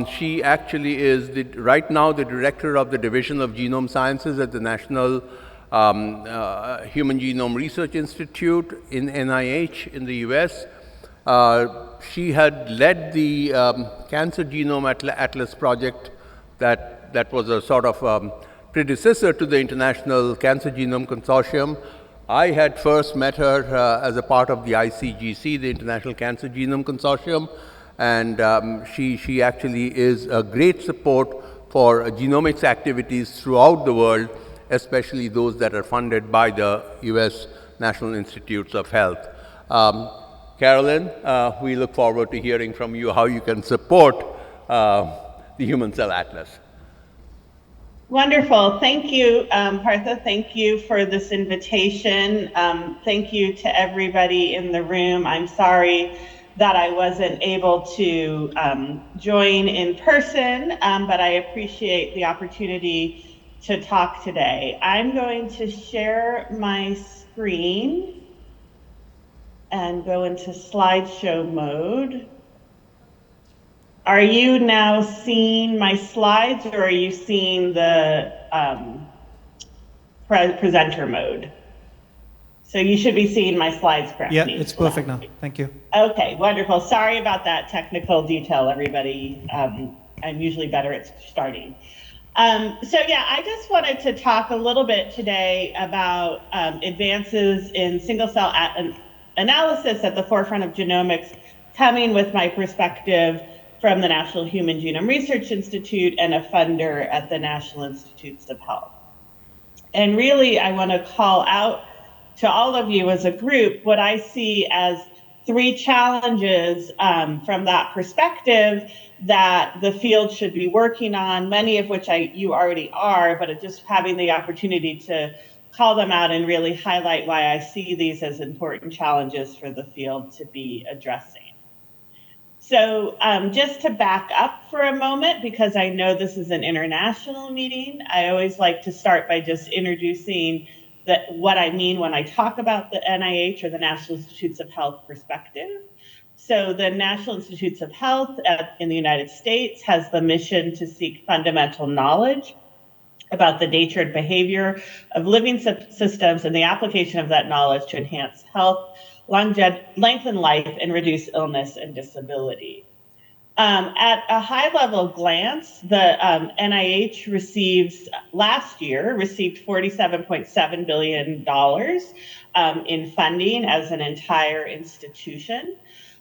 H: She actually is right now the director of the Division of Genome Sciences at the National Human Genome Research Institute in NIH in the US. She had led the Cancer Genome Atlas project that was a sort of predecessor to the International Cancer Genome Consortium. I had first met her as a part of the ICGC, the International Cancer Genome Consortium, and she actually is a great support for genomics activities throughout the world, especially those that are funded by the US National Institutes of Health. Carolyn, we look forward to hearing from you how you can support the Human Cell Atlas.
I: Wonderful. Thank you, Partha. Thank you for this invitation. Thank you to everybody in the room. I'm sorry that I wasn't able to join in person, but I appreciate the opportunity to talk today. I'm going to share my screen and go into slideshow mode. Are you now seeing my slides, or are you seeing the presenter mode? So you should be seeing my slides correctly.
C: Yeah, it's perfect now. Thank you.
I: Okay, wonderful. Sorry about that technical detail, everybody. I'm usually better at starting. So yeah, I just wanted to talk a little bit today about advances in single cell analysis at the forefront of genomics, coming with my perspective from the National Human Genome Research Institute and a funder at the National Institutes of Health. And really, I want to call out to all of you as a group what I see as 3 challenges from that perspective that the field should be working on, many of which you already are, but just having the opportunity to call them out and really highlight why I see these as important challenges for the field to be addressing. So just to back up for a moment, because I know this is an international meeting, I always like to start by just introducing what I mean when I talk about the NIH, or the National Institutes of Health perspective. So the National Institutes of Health in the United States has the mission to seek fundamental knowledge about the nature and behavior of living systems and the application of that knowledge to enhance health, lengthen life, and reduce illness and disability. At a high level glance, the NIH last year received $47.7 billion in funding as an entire institution.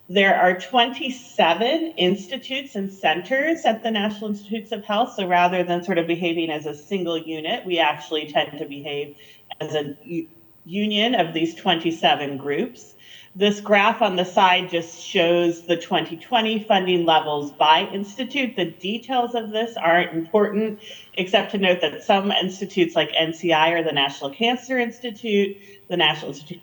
I: There are 27 institutes and centers at the National Institutes of Health. So rather than sort of behaving as a single unit, we actually tend to behave as a union of these 27 groups. This graph on the side just shows the 2020 funding levels by institute. The details of this aren't important, except to note that some institutes like NCI, or the National Cancer Institute, the National Institute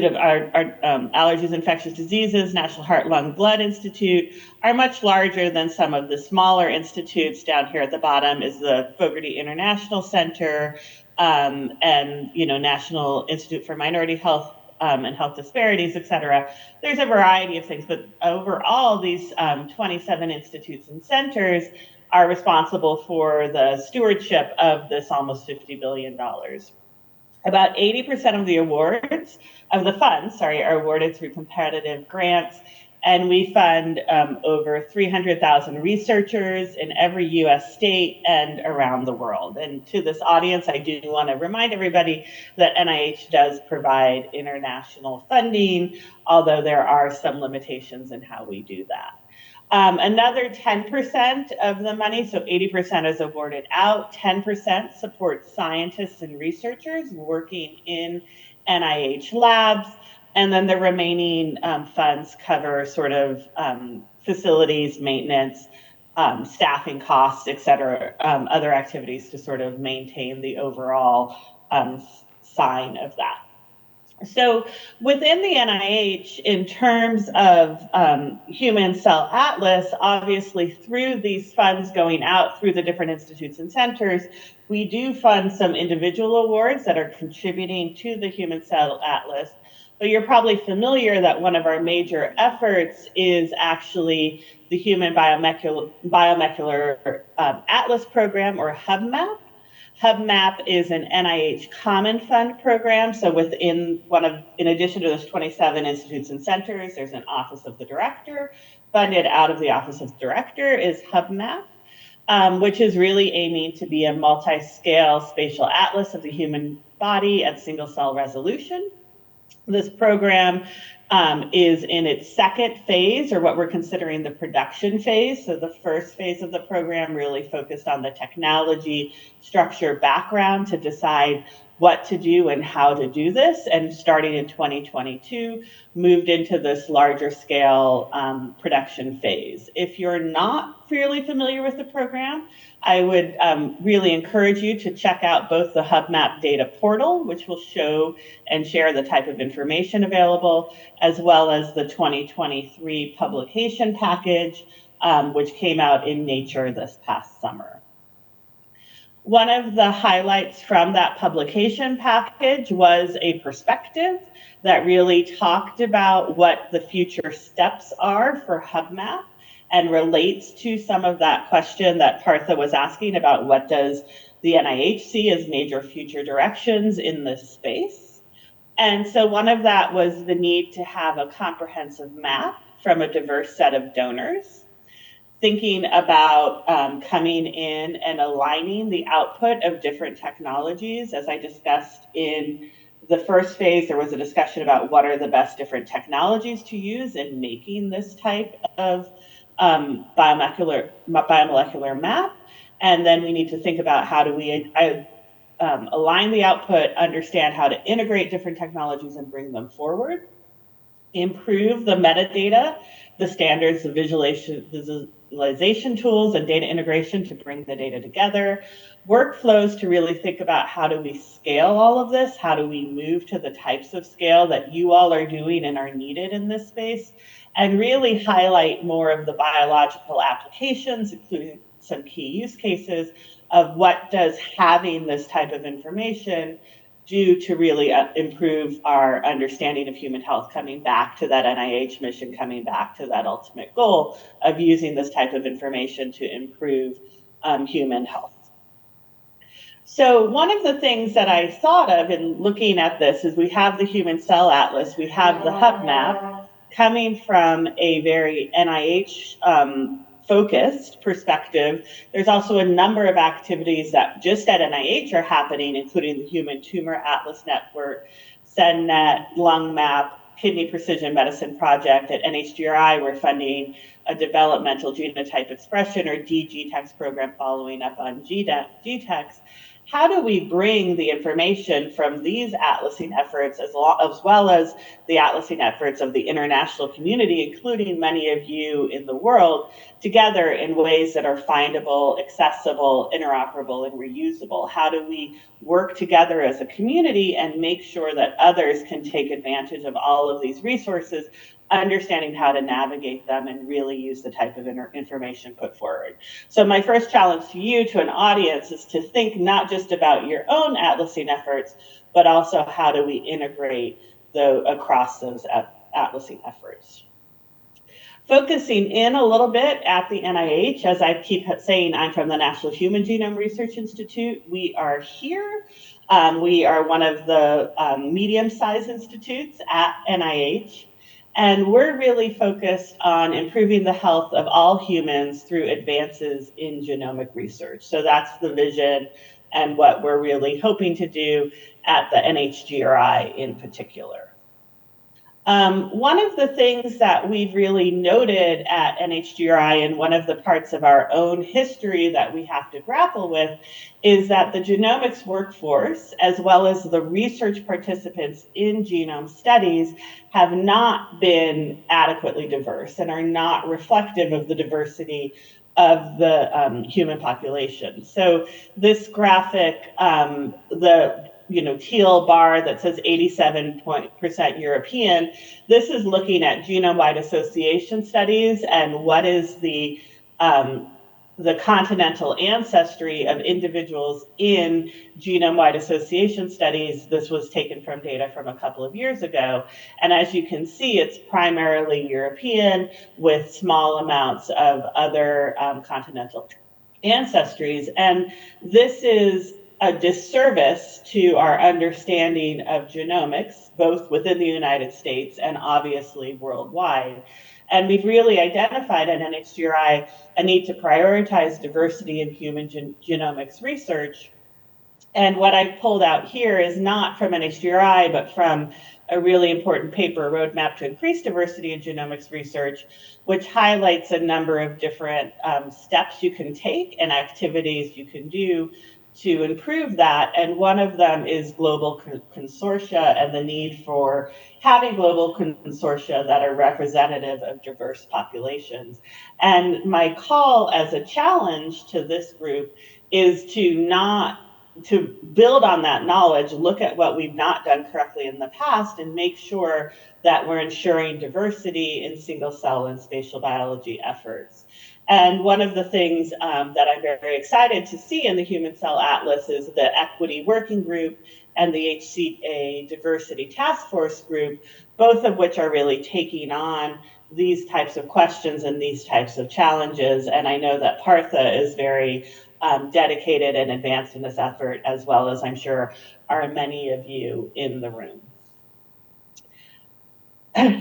I: of Allergies, Infectious Diseases, National Heart, Lung, Blood Institute, are much larger than some of the smaller institutes. Down here at the bottom is the Fogarty International Center, and National Institute for Minority Health and Health Disparities, et cetera. There's a variety of things, but overall, these 27 institutes and centers are responsible for the stewardship of this almost $50 billion. About 80% of the funds are awarded through competitive grants, and we fund over 300,000 researchers in every US state and around the world. And to this audience, I do want to remind everybody that NIH does provide international funding, although there are some limitations in how we do that. Another 10% of the money, so 80% is awarded out, 10% supports scientists and researchers working in NIH labs. And then the remaining funds cover sort of facilities, maintenance, staffing costs, et cetera, other activities to sort of maintain the overall sign of that. So within the NIH, in terms of Human Cell Atlas, obviously through these funds going out through the different institutes and centers, we do fund some individual awards that are contributing to the Human Cell Atlas. But you're probably familiar that one of our major efforts is actually the Human Biomolecular Atlas program, or HubMap. HubMap is an NIH Common Fund program. So in addition to those 27 institutes and centers, there's an Office of the Director. Funded out of the Office of the Director is HubMap, which is really aiming to be a multi-scale spatial atlas of the human body at single cell resolution. This program is in its second phase, or what we're considering the production phase. So the first phase of the program really focused on the technology, structure, background to decide what to do and how to do this. And starting in 2022, moved into this larger scale production phase. If you're not fairly familiar with the program, I would really encourage you to check out both the HubMap data portal, which will show and share the type of information available, as well as the 2023 publication package, which came out in Nature this past summer. One of the highlights from that publication package was a perspective that really talked about what the future steps are for HubMap, and relates to some of that question that Partha was asking about what does the NIH see as major future directions in this space. And so one of that was the need to have a comprehensive map from a diverse set of donors, thinking about coming in and aligning the output of different technologies. As I discussed in the first phase, there was a discussion about what are the best different technologies to use in making this type of biomolecular map. And then we need to think about how do we align the output, understand how to integrate different technologies and bring them forward, improve the metadata, the standards, the visualization tools and data integration to bring the data together, workflows to really think about how do we scale all of this, how do we move to the types of scale that you all are doing and are needed in this space, and really highlight more of the biological applications, including some key use cases of what does having this type of information do to really improve our understanding of human health, coming back to that NIH mission, coming back to that ultimate goal of using this type of information to improve human health. So one of the things that I thought of in looking at this is we have the Human Cell Atlas, we have the HubMap, coming from a very NIH focused perspective. There's also a number of activities that just at NIH are happening, including the Human Tumor Atlas Network, SendNet, LungMap, Kidney Precision Medicine Project. At NHGRI, we're funding a developmental genotype expression, or DGTEX program, following up on GTEX. How do we bring the information from these atlasing efforts as well as the atlasing efforts of the international community, including many of you in the world, together in ways that are findable, accessible, interoperable, and reusable? How do we work together as a community and make sure that others can take advantage of all of these resources, understanding how to navigate them and really use the type of information put forward? So my first challenge to you, to an audience, is to think not just about your own atlasing efforts, but also how do we integrate across those atlasing efforts. Focusing in a little bit at the NIH, as I keep saying, I'm from the National Human Genome Research Institute. We are here. We are one of the medium-sized institutes at NIH. And we're really focused on improving the health of all humans through advances in genomic research. So that's the vision and what we're really hoping to do at the NHGRI in particular. One of the things that we've really noted at NHGRI, and one of the parts of our own history that we have to grapple with, is that the genomics workforce, as well as the research participants in genome studies, have not been adequately diverse and are not reflective of the diversity of the human population. So this graphic, the teal bar that says 87% European, this is looking at genome-wide association studies and what is the continental ancestry of individuals in genome-wide association studies. This was taken from data from a couple of years ago. And as you can see, it's primarily European with small amounts of other continental ancestries. And this is a disservice to our understanding of genomics, both within the United States and obviously worldwide. And we've really identified at NHGRI a need to prioritize diversity in human genomics research. And what I've pulled out here is not from NHGRI, but from a really important paper, Roadmap to Increase Diversity in Genomics Research, which highlights a number of different steps you can take and activities you can do to improve that. And one of them is global consortia and the need for having global consortia that are representative of diverse populations. And my call as a challenge to this group is to build on that knowledge, look at what we've not done correctly in the past, and make sure that we're ensuring diversity in single cell and spatial biology efforts. And one of the things that I'm very excited to see in the Human Cell Atlas is the Equity Working Group and the HCA Diversity Task Force Group, both of which are really taking on these types of questions and these types of challenges. And I know that Partha is very dedicated and advanced in this effort, as well as I'm sure are many of you in the room.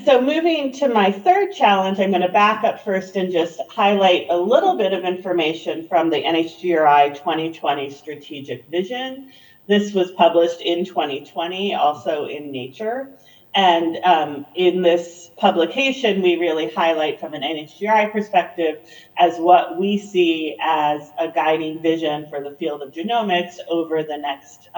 I: So moving to my third challenge, I'm going to back up first and just highlight a little bit of information from the NHGRI 2020 Strategic Vision. This was published in 2020, also in Nature. And in this publication, we really highlight from an NHGRI perspective as what we see as a guiding vision for the field of genomics over the next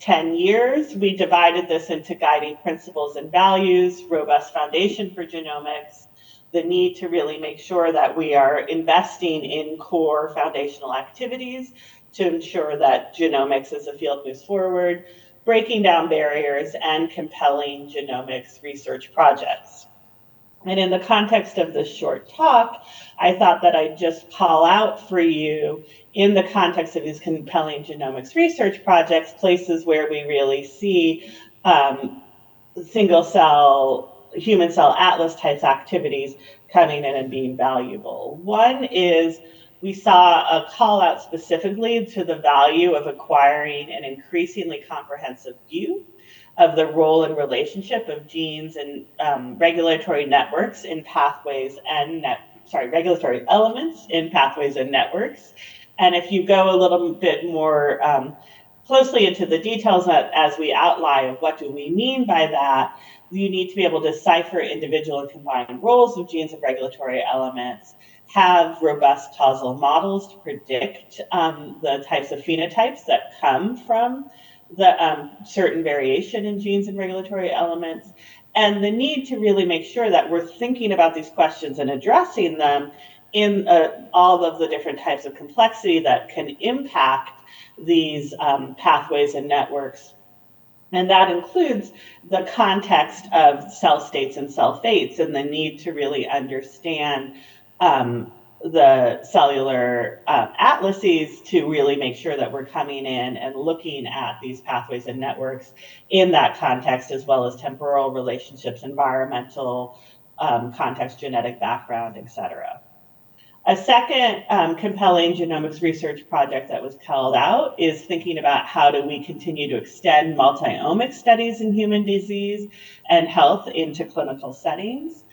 I: 10 years. We divided this into guiding principles and values, robust foundation for genomics, the need to really make sure that we are investing in core foundational activities to ensure that genomics as a field moves forward, breaking down barriers, and compelling genomics research projects. And in the context of this short talk, I thought that I'd just call out for you, in the context of these compelling genomics research projects, places where we really see single cell, human cell atlas types activities coming in and being valuable. One is we saw a call out specifically to the value of acquiring an increasingly comprehensive view of the role and relationship of genes and regulatory networks in pathways and regulatory elements in pathways and networks. And if you go a little bit more closely into the details as we outline of what do we mean by that, you need to be able to decipher individual and combined roles of genes and regulatory elements, have robust causal models to predict the types of phenotypes that come from the certain variation in genes and regulatory elements, and the need to really make sure that we're thinking about these questions and addressing them in all of the different types of complexity that can impact these pathways and networks. And that includes the context of cell states and cell fates and the need to really understand the cellular atlases to really make sure that we're coming in and looking at these pathways and networks in that context, as well as temporal relationships, environmental context, genetic background, et cetera. A second compelling genomics research project that was called out is thinking about how do we continue to extend multi-omic studies in human disease and health into clinical settings.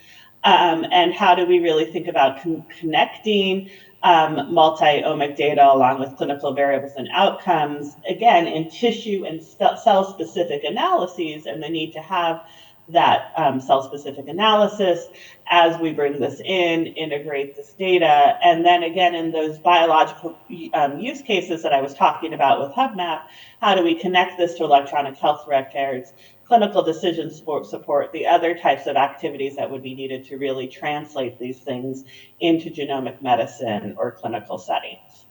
I: And how do we really think about connecting multi-omic data along with clinical variables and outcomes, again, in tissue and cell-specific analyses, and the need to have that cell-specific analysis as we bring this in, integrate this data, and then again in those biological use cases that I was talking about with HubMap, how do we connect this to electronic health records, clinical decision support, the other types of activities that would be needed to really translate these things into genomic medicine or clinical settings.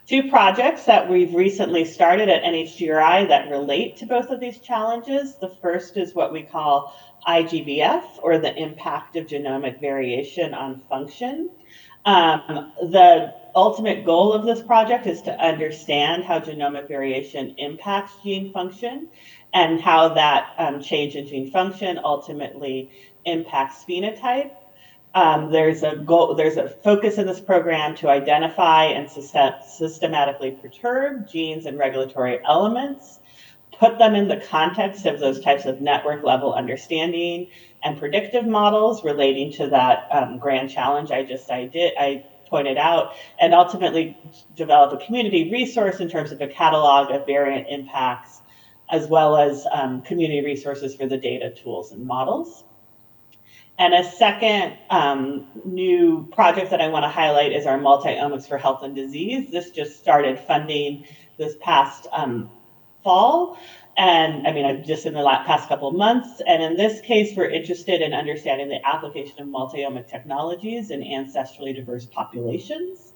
I: 2 projects that we've recently started at NHGRI that relate to both of these challenges. The first is what we call IGVF, or the impact of genomic variation on function. The ultimate goal of this project is to understand how genomic variation impacts gene function and how that change in gene function ultimately impacts phenotype. There's a focus in this program to identify and systematically perturb genes and regulatory elements, put them in the context of those types of network level understanding and predictive models relating to that grand challenge I pointed out, and ultimately develop a community resource in terms of a catalog of variant impacts, as well as community resources for the data, tools, and models. And a second new project that I want to highlight is our Multi-omics for Health and Disease. This just started funding this past fall, and I mean, just in the past couple of months. And in this case, we're interested in understanding the application of multi-omic technologies in ancestrally diverse populations.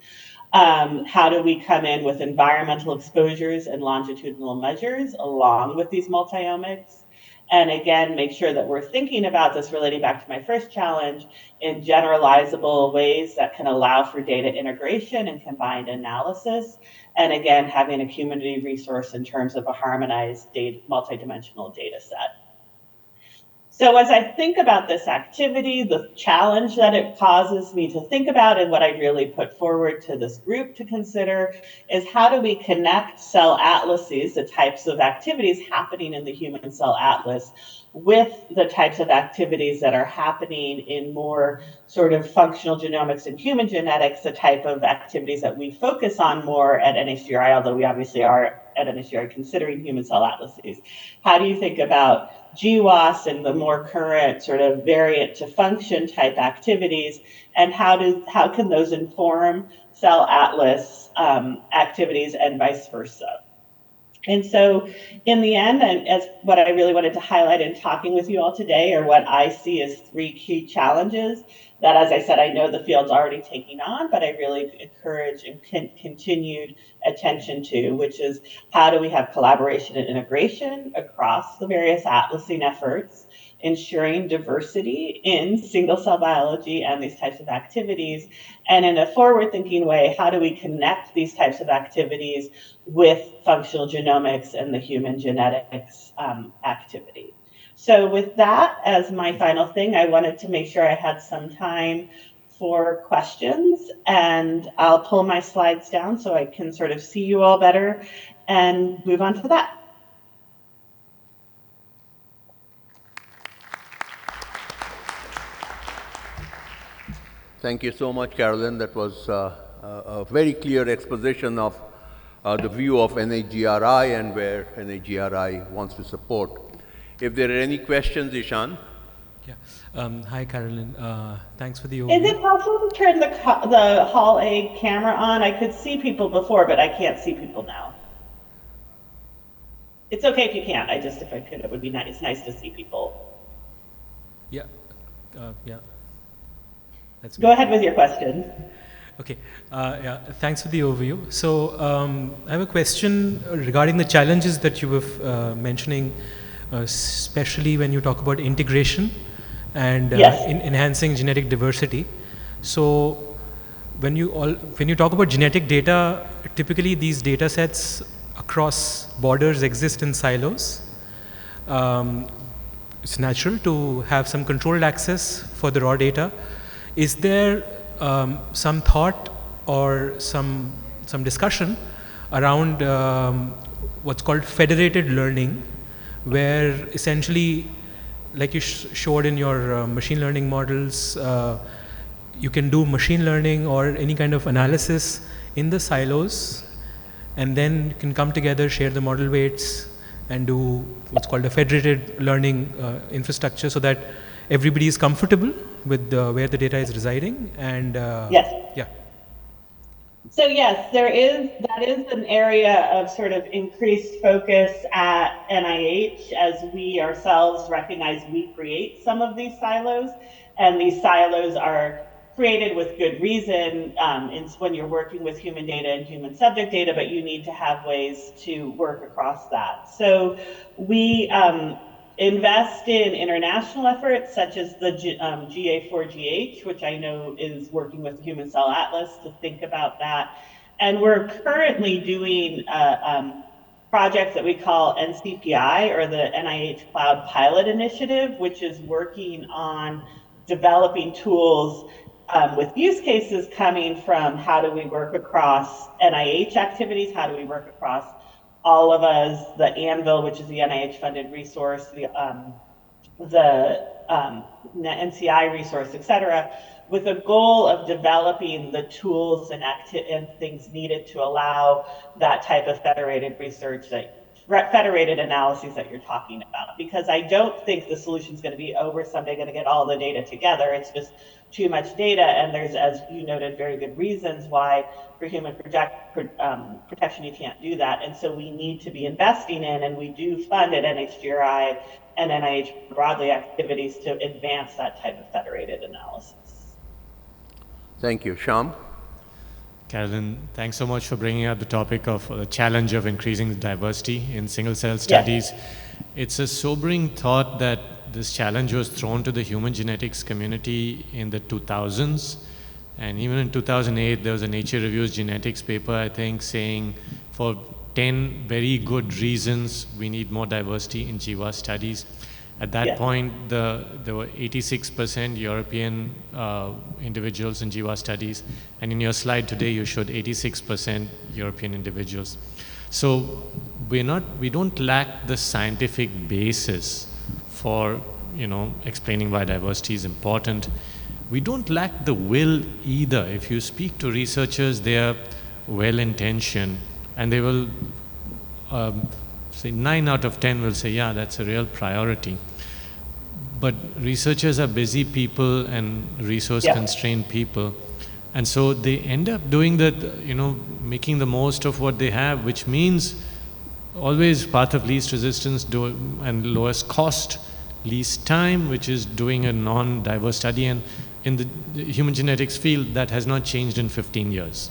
I: How do we come in with environmental exposures and longitudinal measures along with these multi-omics? And again, make sure that we're thinking about this, relating back to my first challenge, in generalizable ways that can allow for data integration and combined analysis. And again, having a community resource in terms of a harmonized multidimensional data set. So as I think about this activity, the challenge that it causes me to think about, and what I really put forward to this group to consider, is how do we connect cell atlases, the types of activities happening in the human cell atlas, with the types of activities that are happening in more sort of functional genomics and human genetics, the type of activities that we focus on more at NHGRI, although we obviously are at NHGRI considering human cell atlases. How do you think about GWAS and the more current sort of variant to function type activities, and how can those inform cell atlas activities and vice versa? And so in the end, and as what I really wanted to highlight in talking with you all today are what I see as 3 key challenges that, as I said, I know the field's already taking on, but I really encourage and continued attention to, which is how do we have collaboration and integration across the various atlasing efforts, ensuring diversity in single cell biology and these types of activities, and in a forward-thinking way, how do we connect these types of activities with functional genomics and the human genetics activity. So with that as my final thing, I wanted to make sure I had some time for questions, and I'll pull my slides down so I can sort of see you all better and move on to that.
H: Thank you so much, Carolyn. That was a very clear exposition of the view of NHGRI and where NHGRI wants to support. If there are any questions, Ishan.
D: Yeah. Hi, Carolyn. Thanks for the overview.
I: Is it possible to turn the Hall A camera on? I could see people before, but I can't see people now. It's okay if you can't. If I could, it would be nice. It's nice to see people.
D: Yeah. Yeah.
I: Go ahead with your question.
D: Okay. Yeah. Thanks for the overview. So I have a question regarding the challenges that you were mentioning, especially when you talk about integration and
I: yes.
D: Enhancing genetic diversity. So when you talk about genetic data, typically these data sets across borders exist in silos. It's natural to have some controlled access for the raw data. Is there some thought or some discussion around what's called federated learning, where essentially, like you showed in your machine learning models, you can do machine learning or any kind of analysis in the silos, and then you can come together, share the model weights, and do what's called a federated learning infrastructure so that everybody is comfortable with where the data is residing? And
I: yes.
D: Yeah.
I: So yes, that is an area of sort of increased focus at NIH as we ourselves recognize we create some of these silos, and these silos are created with good reason. It's when you're working with human data and human subject data, but you need to have ways to work across that. So we invest in international efforts such as the GA4GH, which I know is working with the Human Cell Atlas to think about that. And we're currently doing projects that we call NCPI, or the NIH Cloud Pilot Initiative, which is working on developing tools with use cases coming from how do we work across NIH activities, how do we work across all of us, the Anvil, which is the NIH-funded resource, the NCI resource, et cetera, with a goal of developing the tools and things needed to allow that type of federated research, federated analyses that you're talking about. Because I don't think the solution is going to be, oh, we're someday going to get all the data together. It's just too much data, and there's, as you noted, very good reasons why for human protection you can't do that. And so we need to be investing in, and we do fund at NHGRI and NIH broadly activities to advance that type of federated analysis.
H: Thank you. Shyam?
J: Carolyn, thanks so much for bringing up the topic of the challenge of increasing the diversity in single-cell studies.
I: Yes.
J: It's a sobering thought that this challenge was thrown to the human genetics community in the 2000s. And even in 2008, there was a Nature Reviews genetics paper, I think, saying for 10 very good reasons we need more diversity in Jiva studies. At that point, there were 86% European individuals in Jiva studies, and in your slide today you showed 86% European individuals. So we don't lack the scientific basis for explaining why diversity is important. We don't lack the will either. If you speak to researchers, they are well-intentioned, and they will say 9 out of 10 will say, yeah, that's a real priority. But researchers are busy people and resource-constrained people. And so they end up doing that, making the most of what they have, which means always path of least resistance and lowest cost, least time, which is doing a non-diverse study. And in the human genetics field, that has not changed in 15 years.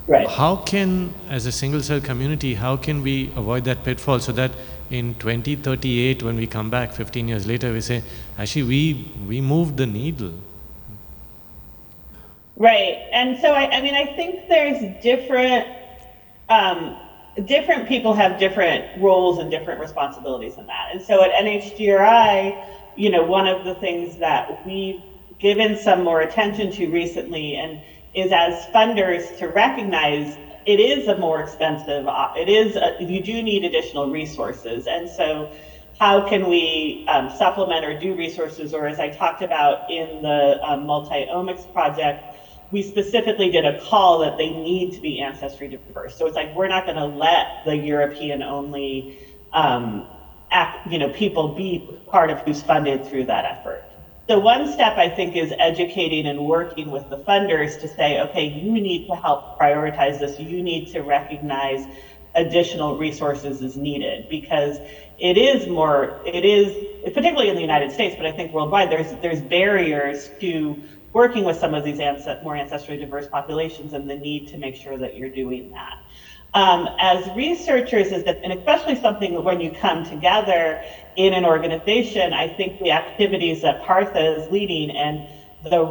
I: Right.
J: How can, as a single-cell community, how can we avoid that pitfall so that in 2038, when we come back 15 years later, we say, actually, we moved the needle?
I: Right. And so, I think there's different people have different roles and different responsibilities in that. And so at NHGRI, one of the things that we've given some more attention to recently and is as funders to recognize it is a more expensive, you do need additional resources. And so how can we supplement or do resources, or as I talked about in the multi-omics project, we specifically did a call that they need to be ancestry diverse. So it's like, we're not gonna let the European only people be part of who's funded through that effort. So one step, I think, is educating and working with the funders to say, okay, you need to help prioritize this. You need to recognize additional resources as needed, because it is, particularly in the United States, but I think worldwide, there's barriers to working with some of these more ancestrally diverse populations, and the need to make sure that you're doing that. As researchers, and especially something when you come together in an organization, I think the activities that Partha is leading and the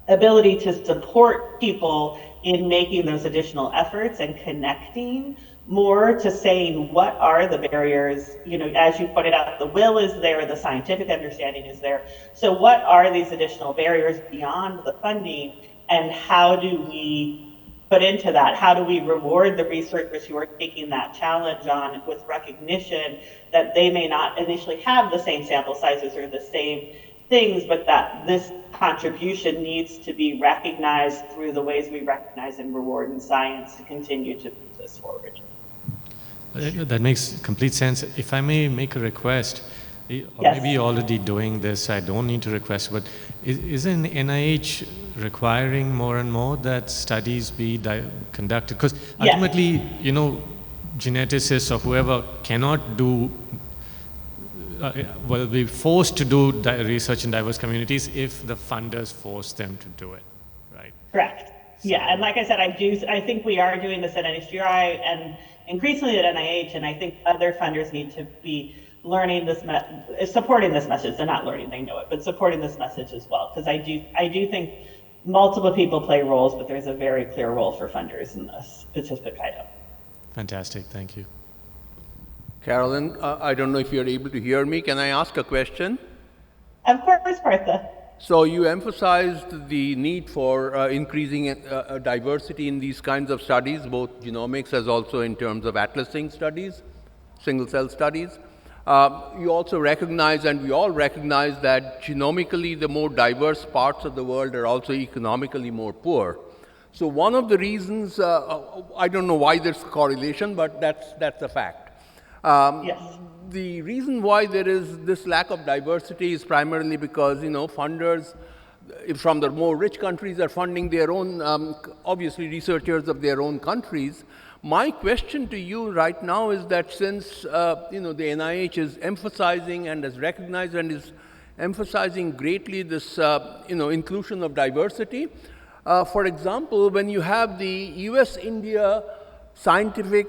I: ability to support people in making those additional efforts and connecting more to saying what are the barriers, as you pointed out, the will is there, the scientific understanding is there. So what are these additional barriers beyond the funding, and how do we put into that? How do we reward the researchers who are taking that challenge on with recognition that they may not initially have the same sample sizes or the same things, but that this contribution needs to be recognized through the ways we recognize and reward in science to continue to move this forward.
J: That makes complete sense. If I may make a request, or
I: Yes.
J: maybe you're already doing this, I don't need to request, but isn't NIH requiring more and more that studies be conducted? Because ultimately, you know, geneticists or whoever cannot do, will be forced to do research in diverse communities if the funders force them to do it, right?
I: Correct. Yeah, and like I said, I think we are doing this at NHGRI and increasingly at NIH, and I think other funders need to be learning this, supporting this message. They're not learning, they know it, but supporting this message as well. Because I do think multiple people play roles, but there's a very clear role for funders in this specific item.
J: Fantastic, thank you.
H: Carolyn, I don't know if you're able to hear me. Can I ask a question?
I: Of course, Partha.
H: So you emphasized the need for increasing diversity in these kinds of studies, both genomics as also in terms of atlasing studies, single cell studies. You also recognize, and we all recognize, that genomically the more diverse parts of the world are also economically more poor. So one of the reasons, I don't know why there's a correlation, but that's a fact.
I: Yes.
H: The reason why there is this lack of diversity is primarily because, you know, funders from the more rich countries are funding their own, obviously researchers of their own countries. My question to you right now is that since, you know, the NIH is emphasizing and has recognized and is emphasizing greatly this, you know, inclusion of diversity, for example, when you have the US-India scientific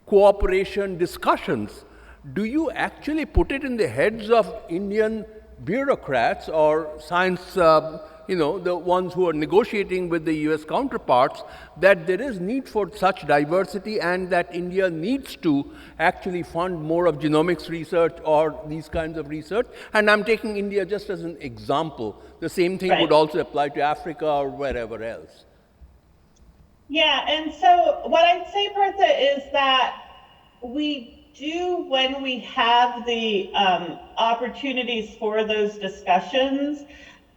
H: cooperation discussions, do you actually put it in the heads of Indian bureaucrats or science, you know, the ones who are negotiating with the US counterparts, that there is need for such diversity and that India needs to actually fund more of genomics research or these kinds of research? And I'm taking India just as an example. The same thing would also apply to Africa or wherever else.
I: Yeah, and so what I'd say, Partha, is that we do, when we have the opportunities for those discussions,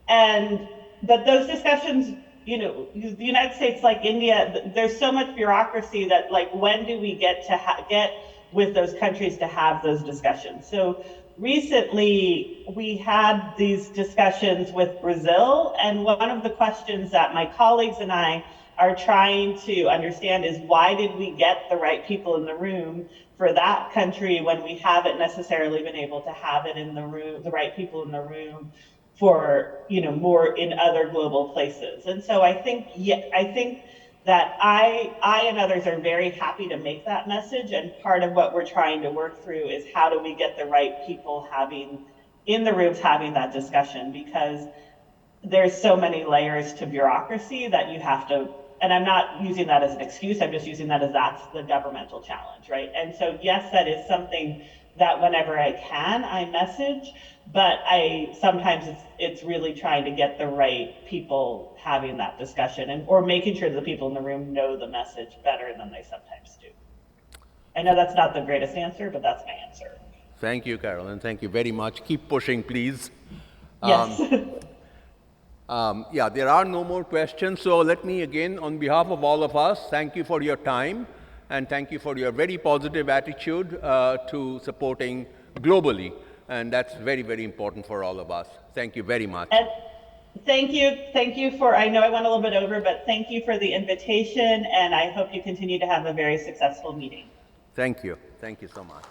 I: but those discussions, you know, the United States, like India, there's so much bureaucracy that, like, when do we get to get with those countries to have those discussions? So recently we had these discussions with Brazil, and one of the questions that my colleagues and I are trying to understand is, why did we get the right people in the room for that country when we haven't necessarily been able to have it in the room, the right people in the room for, you know, more in other global places. And so I think that I and others are very happy to make that message, and part of what we're trying to work through is how do we get the right people in the rooms having that discussion, because there's so many layers to bureaucracy that you have to, and I'm not using that as an excuse, I'm just using that as that's the governmental challenge, right? And so yes, that is something that whenever I can, I message, but sometimes it's really trying to get the right people having that discussion, or making sure the people in the room know the message better than they sometimes do. I know that's not the greatest answer, but that's my answer.
H: Thank you, Carolyn. Thank you very much. Keep pushing, please.
I: Yes.
H: Yeah, there are no more questions. So let me again, on behalf of all of us, thank you for your time, and thank you for your very positive attitude to supporting globally. And that's very, very important for all of us. Thank you very much.
I: And thank you for, I know I went a little bit over, but thank you for the invitation, and I hope you continue to have a very successful meeting.
H: Thank you. Thank you so much.